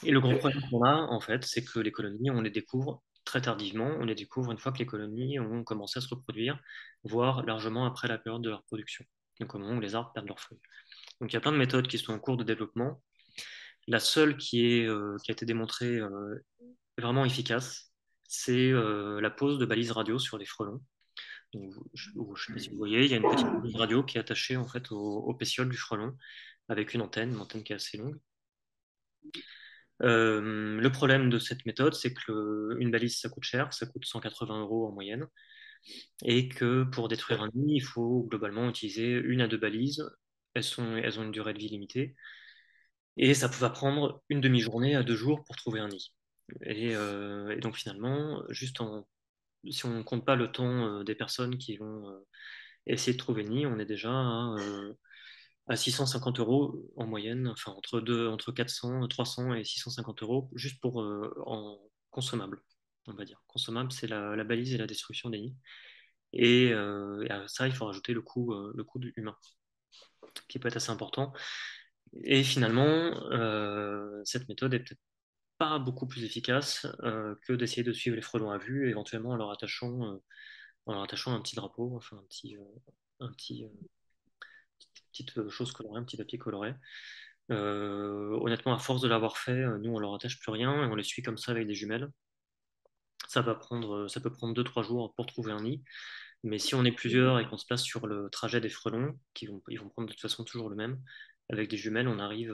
Et le gros problème qu'on a, en fait, c'est que les colonies, on les découvre très tardivement. On les découvre une fois que les colonies ont commencé à se reproduire, voire largement après la période de leur production, donc au moment où les arbres perdent leurs feuilles. Donc il y a plein de méthodes qui sont en cours de développement. La seule qui a été démontrée vraiment efficace, c'est la pose de balises radio sur les frelons. Donc, je ne sais pas si vous voyez, il y a une petite balise radio qui est attachée en fait au pétiole du frelon avec une antenne qui est assez longue. Le problème de cette méthode, c'est que une balise, ça coûte cher, ça coûte 180 € en moyenne, et que pour détruire un nid, il faut globalement utiliser une à deux balises. Elles ont une durée de vie limitée, et ça va prendre une demi-journée à 2 jours pour trouver un nid. Et donc finalement, si on ne compte pas le temps des personnes qui vont essayer de trouver le nid, on est déjà à 650 € en moyenne, enfin entre 400, 300 et 650 € juste pour en consommable, on va dire. Consommable, c'est la balise et la destruction des nids. Et à ça, il faut rajouter le coût humain, qui peut être assez important. Et finalement, cette méthode est peut-être pas beaucoup plus efficace que d'essayer de suivre les frelons à vue, éventuellement en leur attachant un petit drapeau, enfin un petit, petite chose colorée, un petit papier coloré. Honnêtement, à force de l'avoir fait, nous, on leur attache plus rien et on les suit comme ça avec des jumelles. Ça peut prendre 2, 3 jours pour trouver un nid. Mais si on est plusieurs et qu'on se place sur le trajet des frelons, ils vont prendre de toute façon toujours le même, avec des jumelles, on arrive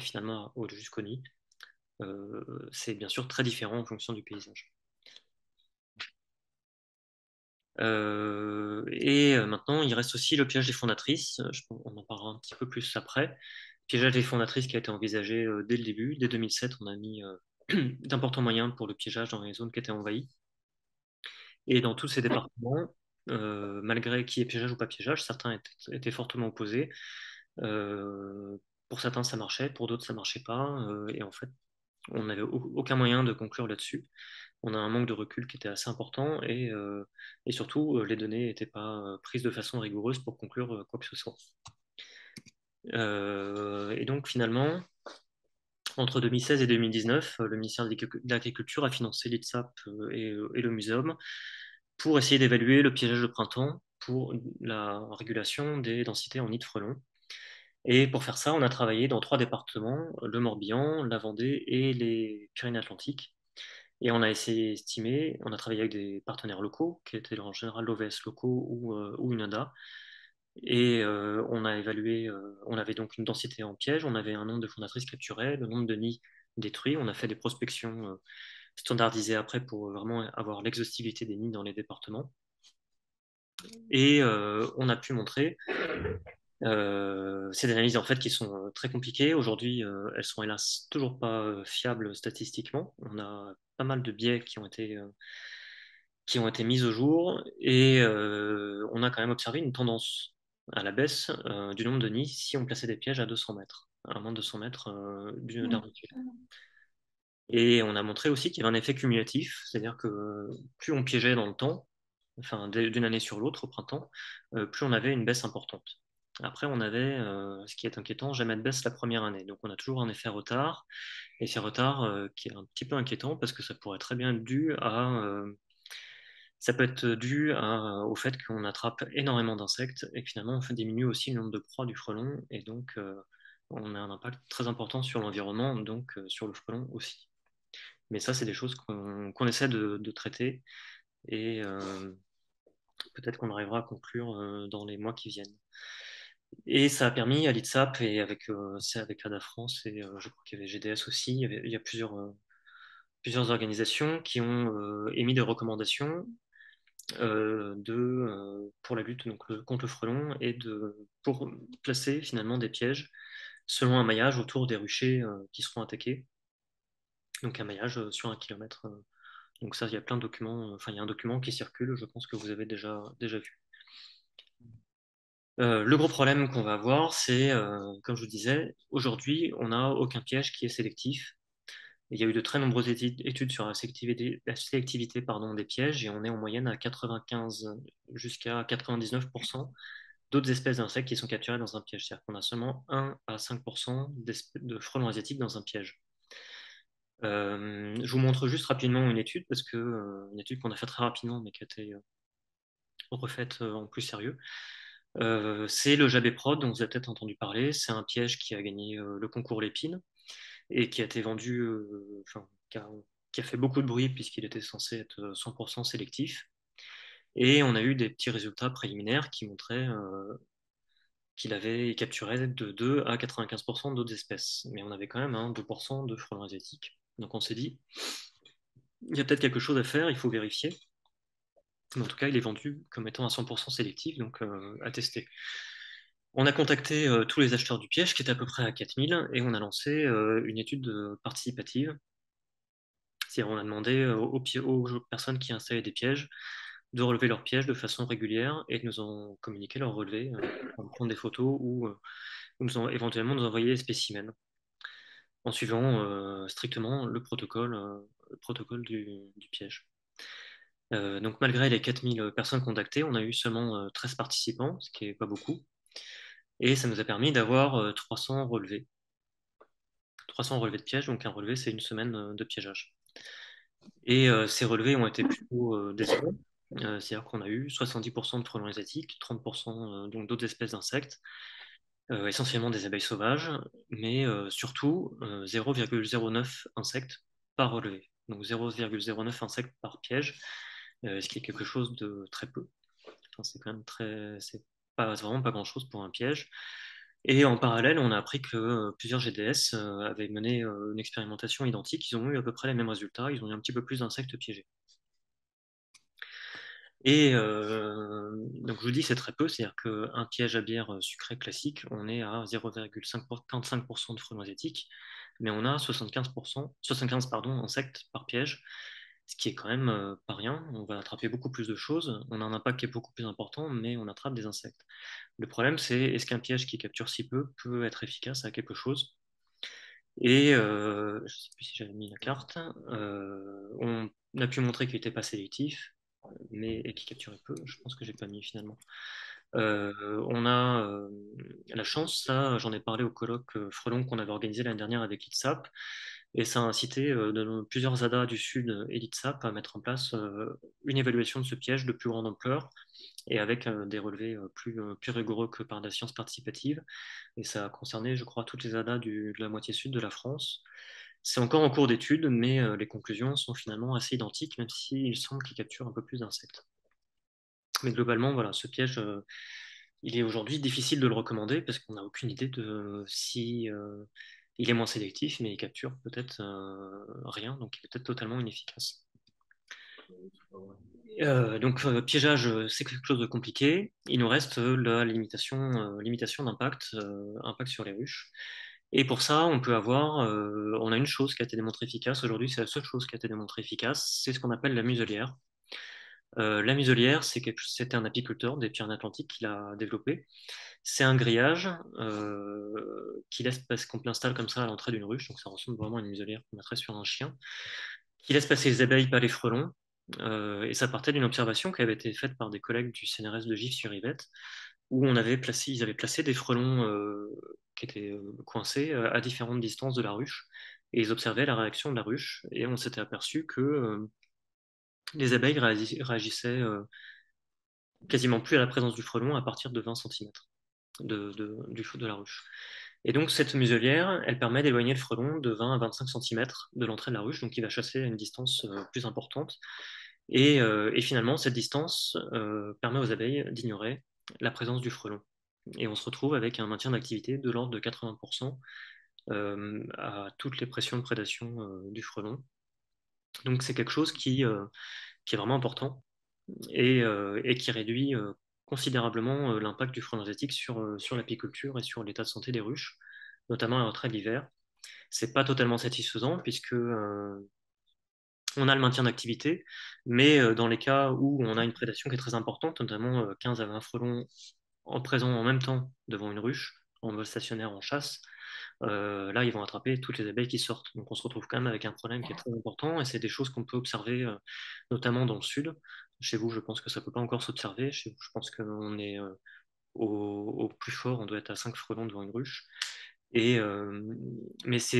finalement jusqu'au nid. C'est bien sûr très différent en fonction du paysage. Maintenant, il reste aussi le piège des fondatrices. On en parlera un petit peu plus après. Piégeage des fondatrices qui a été envisagé dès le début. Dès 2007, on a mis d'importants moyens pour le piégeage dans les zones qui étaient envahies. Et dans tous ces départements, malgré qu'il y ait piégeage ou pas piégeage, certains étaient fortement opposés. Pour certains, ça marchait, pour d'autres, ça marchait pas. Et en fait, on n'avait aucun moyen de conclure là-dessus. On a un manque de recul qui était assez important et surtout, les données n'étaient pas prises de façon rigoureuse pour conclure quoi que ce soit. Et donc finalement, entre 2016 et 2019, le ministère de l'Agriculture a financé l'ITSAP et le Muséum pour essayer d'évaluer le piégeage de printemps pour la régulation des densités en nid de frelons. Et pour faire ça, on a travaillé dans 3 départements, le Morbihan, la Vendée et les Pyrénées-Atlantiques. Et on a essayé d'estimer, on a travaillé avec des partenaires locaux, qui étaient en général l'OVS locaux ou UNADA. Et on a évalué, on avait donc une densité en piège, on avait un nombre de fondatrices capturées, le nombre de nids détruits. On a fait des prospections standardisées après pour vraiment avoir l'exhaustivité des nids dans les départements. Et on a pu montrer ces analyses en fait qui sont très compliquées. Aujourd'hui, elles sont hélas toujours pas fiables statistiquement. On a pas mal de biais qui ont été mises au jour et on a quand même observé une tendance à la baisse du nombre de nids si on plaçait des pièges à 200 mètres, à moins de 200 mètres d'altitude. Et on a montré aussi qu'il y avait un effet cumulatif, c'est-à-dire que plus on piégeait dans le temps, enfin d'une année sur l'autre au printemps, plus on avait une baisse importante. Après, on avait, ce qui est inquiétant, jamais de baisse la première année. Donc on a toujours un effet retard qui est un petit peu inquiétant parce que ça pourrait très bien être dû ça peut être dû au fait qu'on attrape énormément d'insectes et que finalement on diminue aussi le nombre de proies du frelon et donc on a un impact très important sur l'environnement, donc sur le frelon aussi. Mais ça, c'est des choses qu'on essaie de traiter et peut-être qu'on arrivera à conclure dans les mois qui viennent. Et ça a permis à l'ITSAP et c'est avec ADA France et je crois qu'il y avait GDS aussi, il y a plusieurs organisations qui ont émis des recommandations pour la lutte donc, contre le frelon et pour placer finalement des pièges selon un maillage autour des ruchers qui seront attaqués. Donc un maillage sur 1 kilomètre. Donc ça, il y a plein de documents, enfin il y a un document qui circule, je pense que vous avez déjà vu. Le gros problème qu'on va avoir, c'est, comme je vous disais, aujourd'hui, on n'a aucun piège qui est sélectif. Il y a eu de très nombreuses études sur la sélectivité, pardon, des pièges et on est en moyenne à 95 jusqu'à 99% d'autres espèces d'insectes qui sont capturées dans un piège. C'est-à-dire qu'on a seulement 1 à 5% de frelons asiatiques dans un piège. Je vous montre juste rapidement une étude, parce que une étude qu'on a faite très rapidement, mais qui a été refaite en plus sérieux. C'est le Jabé-Prod, dont vous avez peut-être entendu parler. C'est un piège qui a gagné le concours Lépine et qui a été vendu, qui a fait beaucoup de bruit puisqu'il était censé être 100% sélectif. Et on a eu des petits résultats préliminaires qui montraient qu'il capturait de 2 à 95% d'autres espèces. Mais on avait quand même 2% de frelons asiatiques. Donc on s'est dit, il y a peut-être quelque chose à faire, il faut vérifier. Mais en tout cas, il est vendu comme étant à 100% sélectif, donc à tester. On a contacté tous les acheteurs du piège, qui étaient à peu près à 4000, et on a lancé une étude participative. C'est-à-dire, on a demandé aux personnes qui installaient des pièges de relever leurs pièges de façon régulière et de nous en communiquer leurs relevés, prendre des photos ou éventuellement nous envoyer des spécimens en suivant strictement le protocole du piège. Donc malgré les 4000 personnes contactées, on a eu seulement 13 participants, ce qui n'est pas beaucoup. Et ça nous a permis d'avoir 300 relevés. 300 relevés de pièges, donc un relevé, c'est une semaine de piégeage. Et ces relevés ont été plutôt décevants. C'est-à-dire qu'on a eu 70% de frelons asiatiques, 30% donc d'autres espèces d'insectes, essentiellement des abeilles sauvages, mais surtout 0,09 insectes par relevé. Donc 0,09 insectes par piège, ce qui est quelque chose de très peu. Enfin, c'est quand même c'est vraiment pas grand-chose pour un piège. Et en parallèle, on a appris que plusieurs GDS avaient mené une expérimentation identique. Ils ont eu à peu près les mêmes résultats. Ils ont eu un petit peu plus d'insectes piégés. Et donc je vous dis, c'est très peu, c'est-à-dire qu'un piège à bière sucré classique, on est à 0,55% de frelons asiatiques, mais on a 75 insectes par piège, ce qui est quand même pas rien. On va attraper beaucoup plus de choses, on a un impact qui est beaucoup plus important, mais on attrape des insectes. Le problème, c'est est-ce qu'un piège qui capture si peu peut être efficace à quelque chose? Et je ne sais plus si j'avais mis la carte, on a pu montrer qu'il n'était pas sélectif, et qui capturait peu. Je pense que j'ai pas mis finalement. On a la chance, ça, j'en ai parlé au colloque Frelon qu'on avait organisé l'année dernière avec l'ITSAP, et ça a incité plusieurs ZADA du Sud et l'ITSAP à mettre en place une évaluation de ce piège de plus grande ampleur et avec des relevés plus rigoureux que par la science participative. Et ça a concerné, je crois, toutes les ZADA de la moitié sud de la France. C'est encore en cours d'étude, mais les conclusions sont finalement assez identiques, même s'il semble qu'il capture un peu plus d'insectes. Mais globalement, voilà, ce piège, il est aujourd'hui difficile de le recommander parce qu'on n'a aucune idée de si il est moins sélectif, mais il capture peut-être rien, donc il est peut-être totalement inefficace. Donc, piégeage, c'est quelque chose de compliqué. Il nous reste la limitation d'impact, impact sur les ruches. Et pour ça, on a une chose qui a été démontrée efficace. Aujourd'hui, c'est la seule chose qui a été démontrée efficace. C'est ce qu'on appelle la muselière. La muselière, c'était un apiculteur des Pyrénées-Atlantiques qui l'a développé. C'est un grillage qu'on l'installe comme ça à l'entrée d'une ruche. Donc, ça ressemble vraiment à une muselière qu'on mettrait sur un chien, qui laisse passer les abeilles, pas les frelons. Et ça partait d'une observation qui avait été faite par des collègues du CNRS de Gif-sur-Yvette, où ils avaient placé des frelons qui étaient coincés à différentes distances de la ruche, et ils observaient la réaction de la ruche, et on s'était aperçu que les abeilles réagissaient quasiment plus à la présence du frelon à partir de 20 cm de la ruche. Et donc cette muselière, elle permet d'éloigner le frelon de 20 à 25 cm de l'entrée de la ruche, donc il va chasser à une distance plus importante. Et finalement, cette distance permet aux abeilles d'ignorer la présence du frelon. Et on se retrouve avec un maintien d'activité de l'ordre de 80% à toutes les pressions de prédation du frelon. Donc c'est quelque chose qui est vraiment important et qui réduit considérablement l'impact du frelon asiatique sur l'apiculture et sur l'état de santé des ruches, notamment à la rentrée d'hiver. C'est pas totalement satisfaisant puisque on a le maintien d'activité, mais dans les cas où on a une prédation qui est très importante, notamment 15 à 20 frelons en présent en même temps devant une ruche, en vol stationnaire en chasse, là, ils vont attraper toutes les abeilles qui sortent. Donc, on se retrouve quand même avec un problème qui est très important, et c'est des choses qu'on peut observer, notamment dans le sud. Chez vous, je pense que ça ne peut pas encore s'observer. Chez vous, je pense qu'on est au plus fort, on doit être à 5 frelons devant une ruche. Mais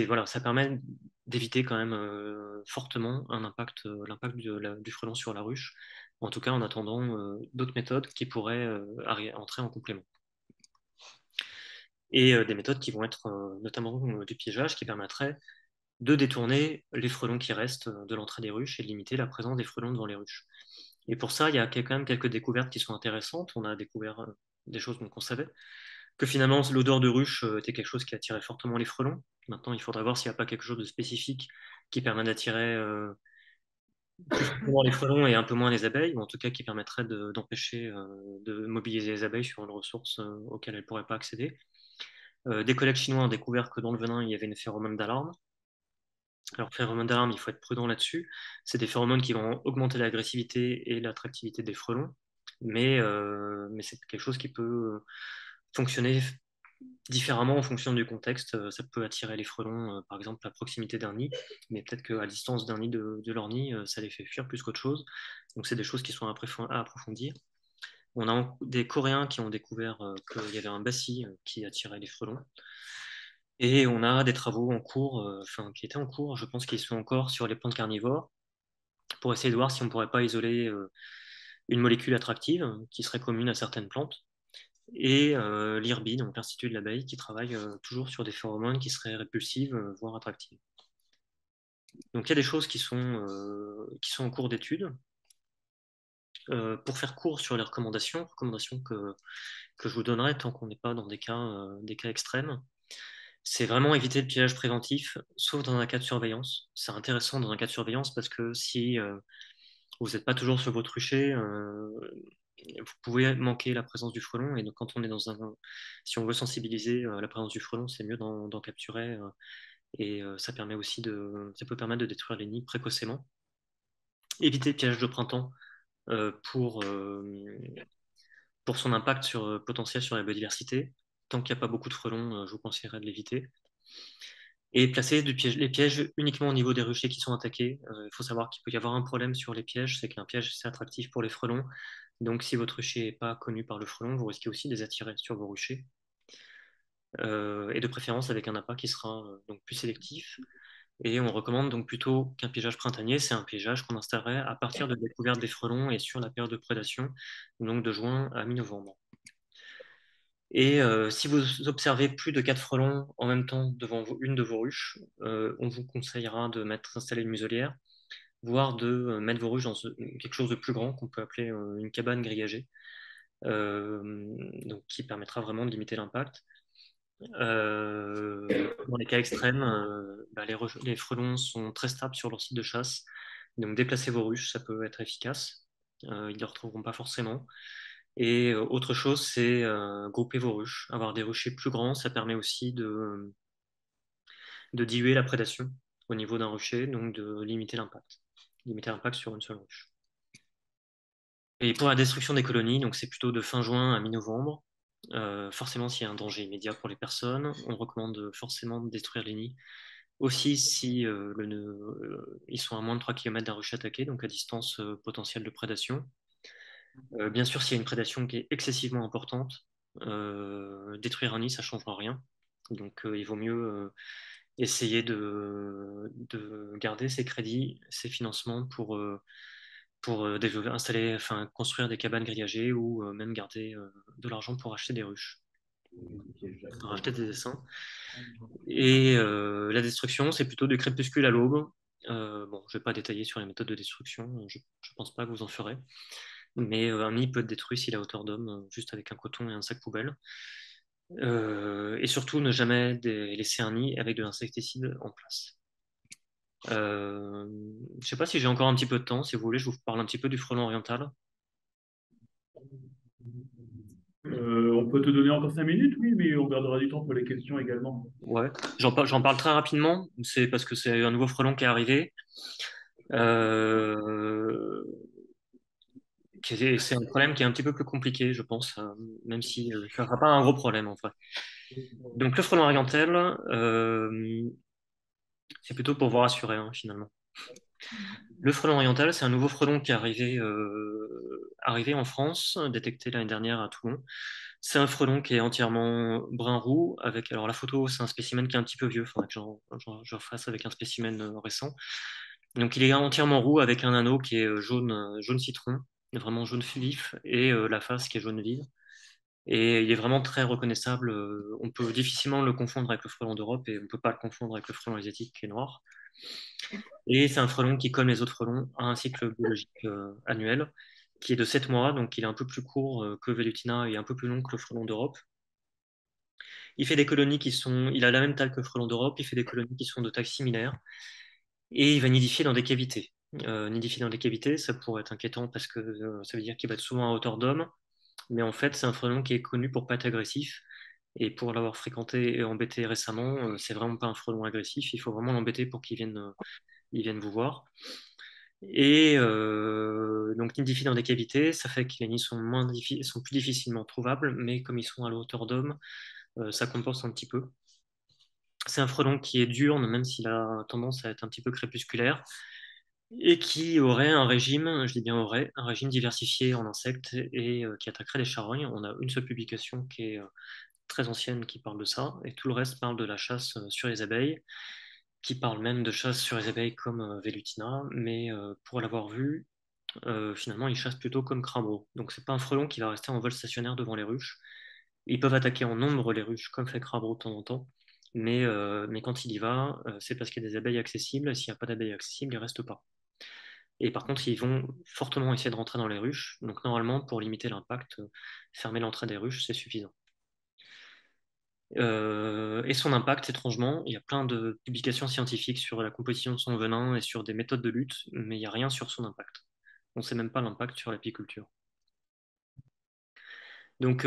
voilà, ça permet d'éviter quand même fortement l'impact du frelon sur la ruche, en tout cas en attendant d'autres méthodes qui pourraient entrer en complément. Et des méthodes qui vont être notamment du piégeage, qui permettraient de détourner les frelons qui restent de l'entrée des ruches et de limiter la présence des frelons devant les ruches. Et pour ça, il y a quand même quelques découvertes qui sont intéressantes. On a découvert des choses qu'on savait, que finalement l'odeur de ruche était quelque chose qui attirait fortement les frelons. Maintenant, il faudra voir s'il n'y a pas quelque chose de spécifique qui permet d'attirer plus fortement les frelons et un peu moins les abeilles, ou en tout cas qui permettrait d'empêcher de mobiliser les abeilles sur une ressource auquel elles ne pourraient pas accéder. Des collègues chinois ont découvert que dans le venin, il y avait une phéromone d'alarme. Alors, phéromone d'alarme, il faut être prudent là-dessus. C'est des phéromones qui vont augmenter l'agressivité et l'attractivité des frelons, mais c'est quelque chose qui peut fonctionner différemment en fonction du contexte. Ça peut attirer les frelons, par exemple, à proximité d'un nid, mais peut-être qu'à distance d'un nid de leur nid, ça les fait fuir plus qu'autre chose. Donc, c'est des choses qui sont à approfondir. On a des Coréens qui ont découvert qu'il y avait un bassis qui attirait les frelons. Et on a des travaux en cours, qui étaient en cours, je pense qu'ils sont encore sur les plantes carnivores, pour essayer de voir si on ne pourrait pas isoler une molécule attractive qui serait commune à certaines plantes. Et l'IRBI, donc l'Institut de l'abeille, qui travaille toujours sur des phéromones qui seraient répulsives, voire attractives. Donc il y a des choses qui sont en cours d'étude. Pour faire court sur les recommandations que je vous donnerai tant qu'on n'est pas dans des cas extrêmes, c'est vraiment éviter le piège préventif, sauf dans un cas de surveillance. C'est intéressant dans un cas de surveillance parce que si vous n'êtes pas toujours sur votre rucher, vous pouvez manquer la présence du frelon. Et donc, quand on est si on veut sensibiliser la présence du frelon, c'est mieux d'en capturer. Et ça peut permettre de détruire les nids précocement. Éviter le piège de printemps euh, pour, euh, pour son impact potentiel sur la biodiversité. Tant qu'il n'y a pas beaucoup de frelons, je vous conseillerais de l'éviter. Et placer les pièges uniquement au niveau des ruchers qui sont attaqués. Il faut savoir qu'il peut y avoir un problème sur les pièges, c'est qu'un piège, c'est attractif pour les frelons. Donc, si votre rucher n'est pas connu par le frelon, vous risquez aussi de les attirer sur vos ruchers. Et de préférence avec un appât qui sera donc plus sélectif. Et on recommande donc plutôt qu'un piégeage printanier, c'est un piégeage qu'on installerait à partir de la découverte des frelons et sur la période de prédation, donc de juin à mi-novembre. Et si vous observez plus de 4 frelons en même temps devant une de vos ruches, on vous conseillera d'installer une muselière, voire de mettre vos ruches dans quelque chose de plus grand qu'on peut appeler une cabane grillagée, euh, donc qui permettra vraiment de limiter l'impact. Dans les cas extrêmes, les frelons sont très stables sur leur site de chasse, donc déplacer vos ruches, ça peut être efficace. Ils ne les retrouveront pas forcément. Et autre chose, c'est grouper vos ruches. Avoir des ruchers plus grands, ça permet aussi de diluer la prédation au niveau d'un rucher, donc de limiter l'impact. Limiter l'impact sur une seule ruche. Et pour la destruction des colonies, donc c'est plutôt de fin juin à mi-novembre. Forcément, s'il y a un danger immédiat pour les personnes, on recommande forcément de détruire les nids. Aussi, si ils sont à moins de 3 km d'un rucher attaqué, donc à distance potentielle de prédation. Bien sûr, s'il y a une prédation qui est excessivement importante, détruire un nid, ça ne changera rien. Donc, il vaut mieux essayer de garder ses crédits, ses financements pour construire des cabanes grillagées ou même garder de l'argent pour acheter des ruches, pour acheter des essaims. Et la destruction, c'est plutôt du crépuscule à l'aube. Bon, je ne vais pas détailler sur les méthodes de destruction, je ne pense pas que vous en ferez. Mais un nid peut être détruit s'il est à hauteur d'homme, juste avec un coton et un sac poubelle. Et surtout, ne jamais laisser un nid avec de l'insecticide en place. Je ne sais pas si j'ai encore un petit peu de temps. Si vous voulez, je vous parle un petit peu du frelon oriental. On peut te donner encore 5 minutes, oui, mais on gardera du temps pour les questions également. Ouais, j'en parle très rapidement. C'est parce que c'est un nouveau frelon qui est arrivé. Euh, C'est un problème qui est un petit peu plus compliqué, je pense, même si ça ne sera pas un gros problème en vrai. Donc le frelon oriental, c'est plutôt pour vous rassurer hein, finalement. Le frelon oriental, c'est un nouveau frelon qui est arrivé en France, détecté l'année dernière à Toulon. C'est un frelon qui est entièrement brun-roux, avec, alors la photo, c'est un spécimen qui est un petit peu vieux, il faudrait que je refasse avec un spécimen récent. Donc il est entièrement roux avec un anneau qui est jaune citron, vraiment jaune vif, et la face qui est jaune vive. Et il est vraiment très reconnaissable. On peut difficilement le confondre avec le frelon d'Europe et on ne peut pas le confondre avec le frelon asiatique qui est noir. Et c'est un frelon qui, comme les autres frelons, a un cycle biologique annuel qui est de 7 mois, donc il est un peu plus court que Velutina et un peu plus long que le frelon d'Europe. Il fait des colonies il a la même taille que le frelon d'Europe, il fait des colonies qui sont de taille similaire et il va nidifier dans des cavités. Nidifier dans des cavités, ça pourrait être inquiétant parce que ça veut dire qu'il va être souvent à hauteur d'homme, mais en fait, c'est un frelon qui est connu pour pas être agressif. Et pour l'avoir fréquenté et embêté récemment, c'est vraiment pas un frelon agressif. Il faut vraiment l'embêter pour il vienne vous voir. Et donc, nidifie dans des cavités, ça fait que les nids sont plus difficilement trouvables, mais comme ils sont à la hauteur d'homme, ça compense un petit peu. C'est un frelon qui est diurne, même s'il a tendance à être un petit peu crépusculaire, et qui aurait un régime, je dis bien aurait, un régime diversifié en insectes et qui attaquerait les charognes. On a une seule publication qui est très ancienne qui parle de ça, et tout le reste parle de la chasse sur les abeilles, qui parle même de chasse sur les abeilles comme Velutina, mais pour l'avoir vu, finalement, ils chassent plutôt comme crabeau. Donc, c'est pas un frelon qui va rester en vol stationnaire devant les ruches. Ils peuvent attaquer en nombre les ruches, comme fait crabeau de temps en temps. Mais quand il y va, c'est parce qu'il y a des abeilles accessibles. Et s'il n'y a pas d'abeilles accessibles, ils ne restent pas. Et par contre, ils vont fortement essayer de rentrer dans les ruches. Donc, normalement, pour limiter l'impact, fermer l'entrée des ruches, c'est suffisant. Et son impact, étrangement, il y a plein de publications scientifiques sur la composition de son venin et sur des méthodes de lutte, mais il n'y a rien sur son impact. On ne sait même pas l'impact sur l'apiculture. Donc,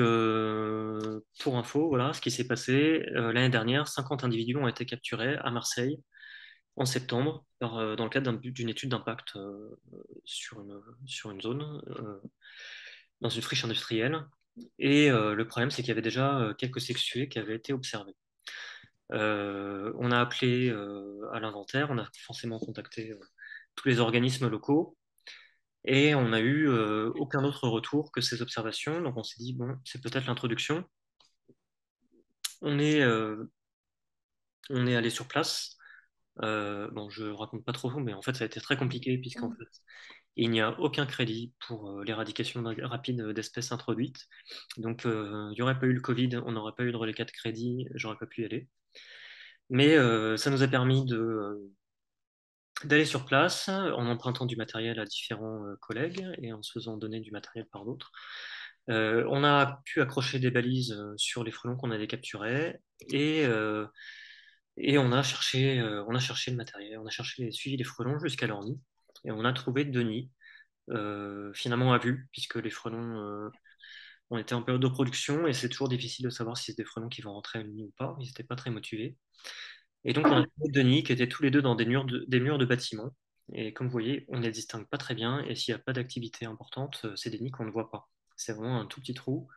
pour info, voilà ce qui s'est passé. L'année dernière, 50 individus ont été capturés à Marseille en septembre dans le cadre d'une étude d'impact sur une zone, dans une friche industrielle. Et le problème, c'est qu'il y avait déjà quelques sexués qui avaient été observés. On a appelé à l'inventaire, on a forcément contacté tous les organismes locaux et on n'a eu aucun autre retour que ces observations. Donc on s'est dit, bon, c'est peut-être l'introduction. On est, euh, on est allé sur place. Bon, je raconte pas trop, mais en fait, ça a été très compliqué puisqu'en fait, il n'y a aucun crédit pour l'éradication rapide d'espèces introduites. Donc, il n'y aurait pas eu le Covid, on n'aurait pas eu de reliquat de crédit, j'aurais pas pu y aller. Mais ça nous a permis d'aller sur place en empruntant du matériel à différents collègues et en se faisant donner du matériel par d'autres. On a pu accrocher des balises sur les frelons qu'on avait capturés et on a cherché le matériel, on a suivi les frelons jusqu'à leur nid et on a trouvé deux nids finalement à vue puisque les frelons ont été en période de production et c'est toujours difficile de savoir si c'est des frelons qui vont rentrer à l'uni ou pas. Ils n'étaient pas très motivés. Et donc, on a trouvé deux nids qui étaient tous les deux dans des murs de bâtiments. Et comme vous voyez, on ne les distingue pas très bien. Et s'il n'y a pas d'activité importante, c'est des nids qu'on ne voit pas. C'est vraiment un tout petit trou.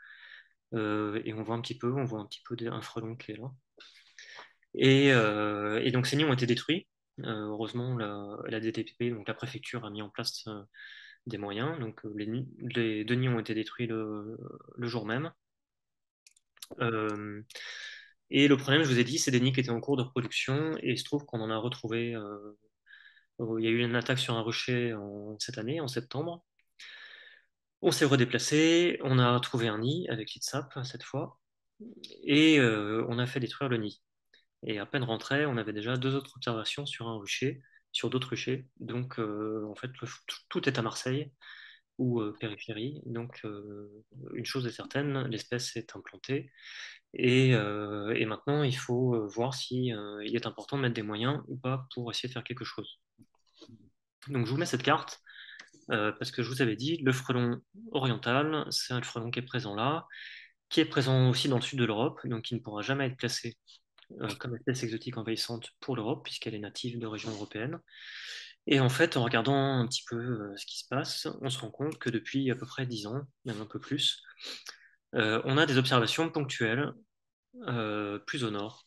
Et on voit un petit peu un frelon qui est là. Et donc, ces nids ont été détruits. Heureusement, la DTP, donc la préfecture, a mis en place des moyens. Donc, les deux nids ont été détruits le jour même. Euh, et le problème, je vous ai dit, c'est des nids qui étaient en cours de production. Et il se trouve qu'on en a retrouvé. Il y a eu une attaque sur un rucher cette année, en septembre. On s'est redéplacé, on a trouvé un nid avec l'ITSAP cette fois, et on a fait détruire le nid. Et à peine rentré, on avait déjà deux autres observations sur un rucher, sur d'autres ruchers. Donc en fait, tout est à Marseille ou périphérie. Donc une chose est certaine, l'espèce est implantée. Et maintenant, il faut voir si il est important de mettre des moyens ou pas pour essayer de faire quelque chose. Donc je vous mets cette carte. Parce que je vous avais dit, le frelon oriental, c'est un frelon qui est présent là, qui est présent aussi dans le sud de l'Europe, donc qui ne pourra jamais être classé comme espèce exotique envahissante pour l'Europe, puisqu'elle est native de région européenne. Et en fait, en regardant un petit peu ce qui se passe, on se rend compte que depuis à peu près 10 ans, même un peu plus, on a des observations ponctuelles plus au nord.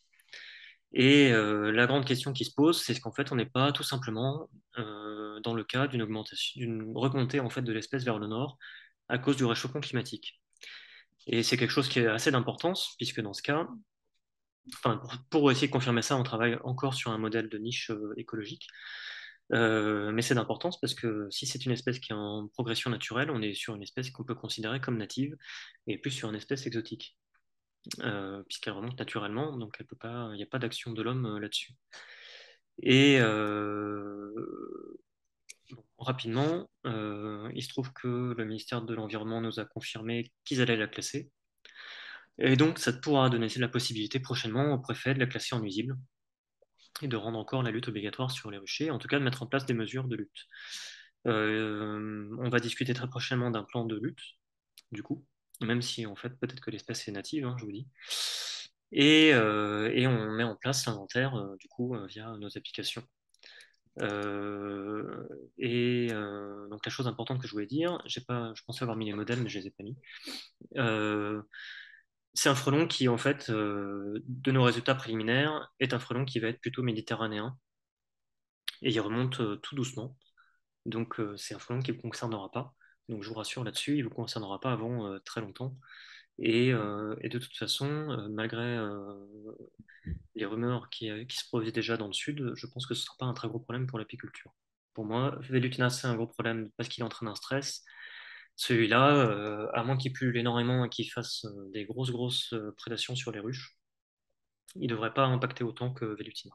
Et la grande question qui se pose, c'est qu'en fait, on n'est pas tout simplement dans le cas d'une augmentation, d'une remontée en fait de l'espèce vers le nord à cause du réchauffement climatique. Et c'est quelque chose qui est assez d'importance, puisque dans ce cas, enfin, pour essayer de confirmer ça, on travaille encore sur un modèle de niche écologique. Mais c'est d'importance parce que si c'est une espèce qui est en progression naturelle, on est sur une espèce qu'on peut considérer comme native et plus sur une espèce exotique, puisqu'elle remonte naturellement, donc elle peut pas, il n'y a pas d'action de l'homme là-dessus. Et bon, rapidement, il se trouve que le ministère de l'Environnement nous a confirmé qu'ils allaient la classer. Et donc, ça pourra donner la possibilité prochainement au préfet de la classer en nuisible et de rendre encore la lutte obligatoire sur les ruchers, en tout cas de mettre en place des mesures de lutte. On va discuter très prochainement d'un plan de lutte, du coup, même si en fait peut-être que l'espèce est native, hein, je vous dis. Et on met en place l'inventaire, du coup, via nos applications. Donc la chose importante que je voulais dire, je pensais avoir mis les modèles, mais je les ai pas mis. Euh, c'est un frelon qui, en fait, de nos résultats préliminaires, est un frelon qui va être plutôt méditerranéen et il remonte tout doucement. Donc c'est un frelon qui ne vous concernera pas. Donc je vous rassure là-dessus, il ne vous concernera pas avant très longtemps. Et de toute façon, malgré les rumeurs qui se produisent déjà dans le sud, je pense que ce ne sera pas un très gros problème pour l'apiculture. Pour moi, Velutina, c'est un gros problème parce qu'il entraîne un stress. Celui-là, à moins qu'il pullule énormément et qu'il fasse des grosses prédations sur les ruches, il ne devrait pas impacter autant que Velutina.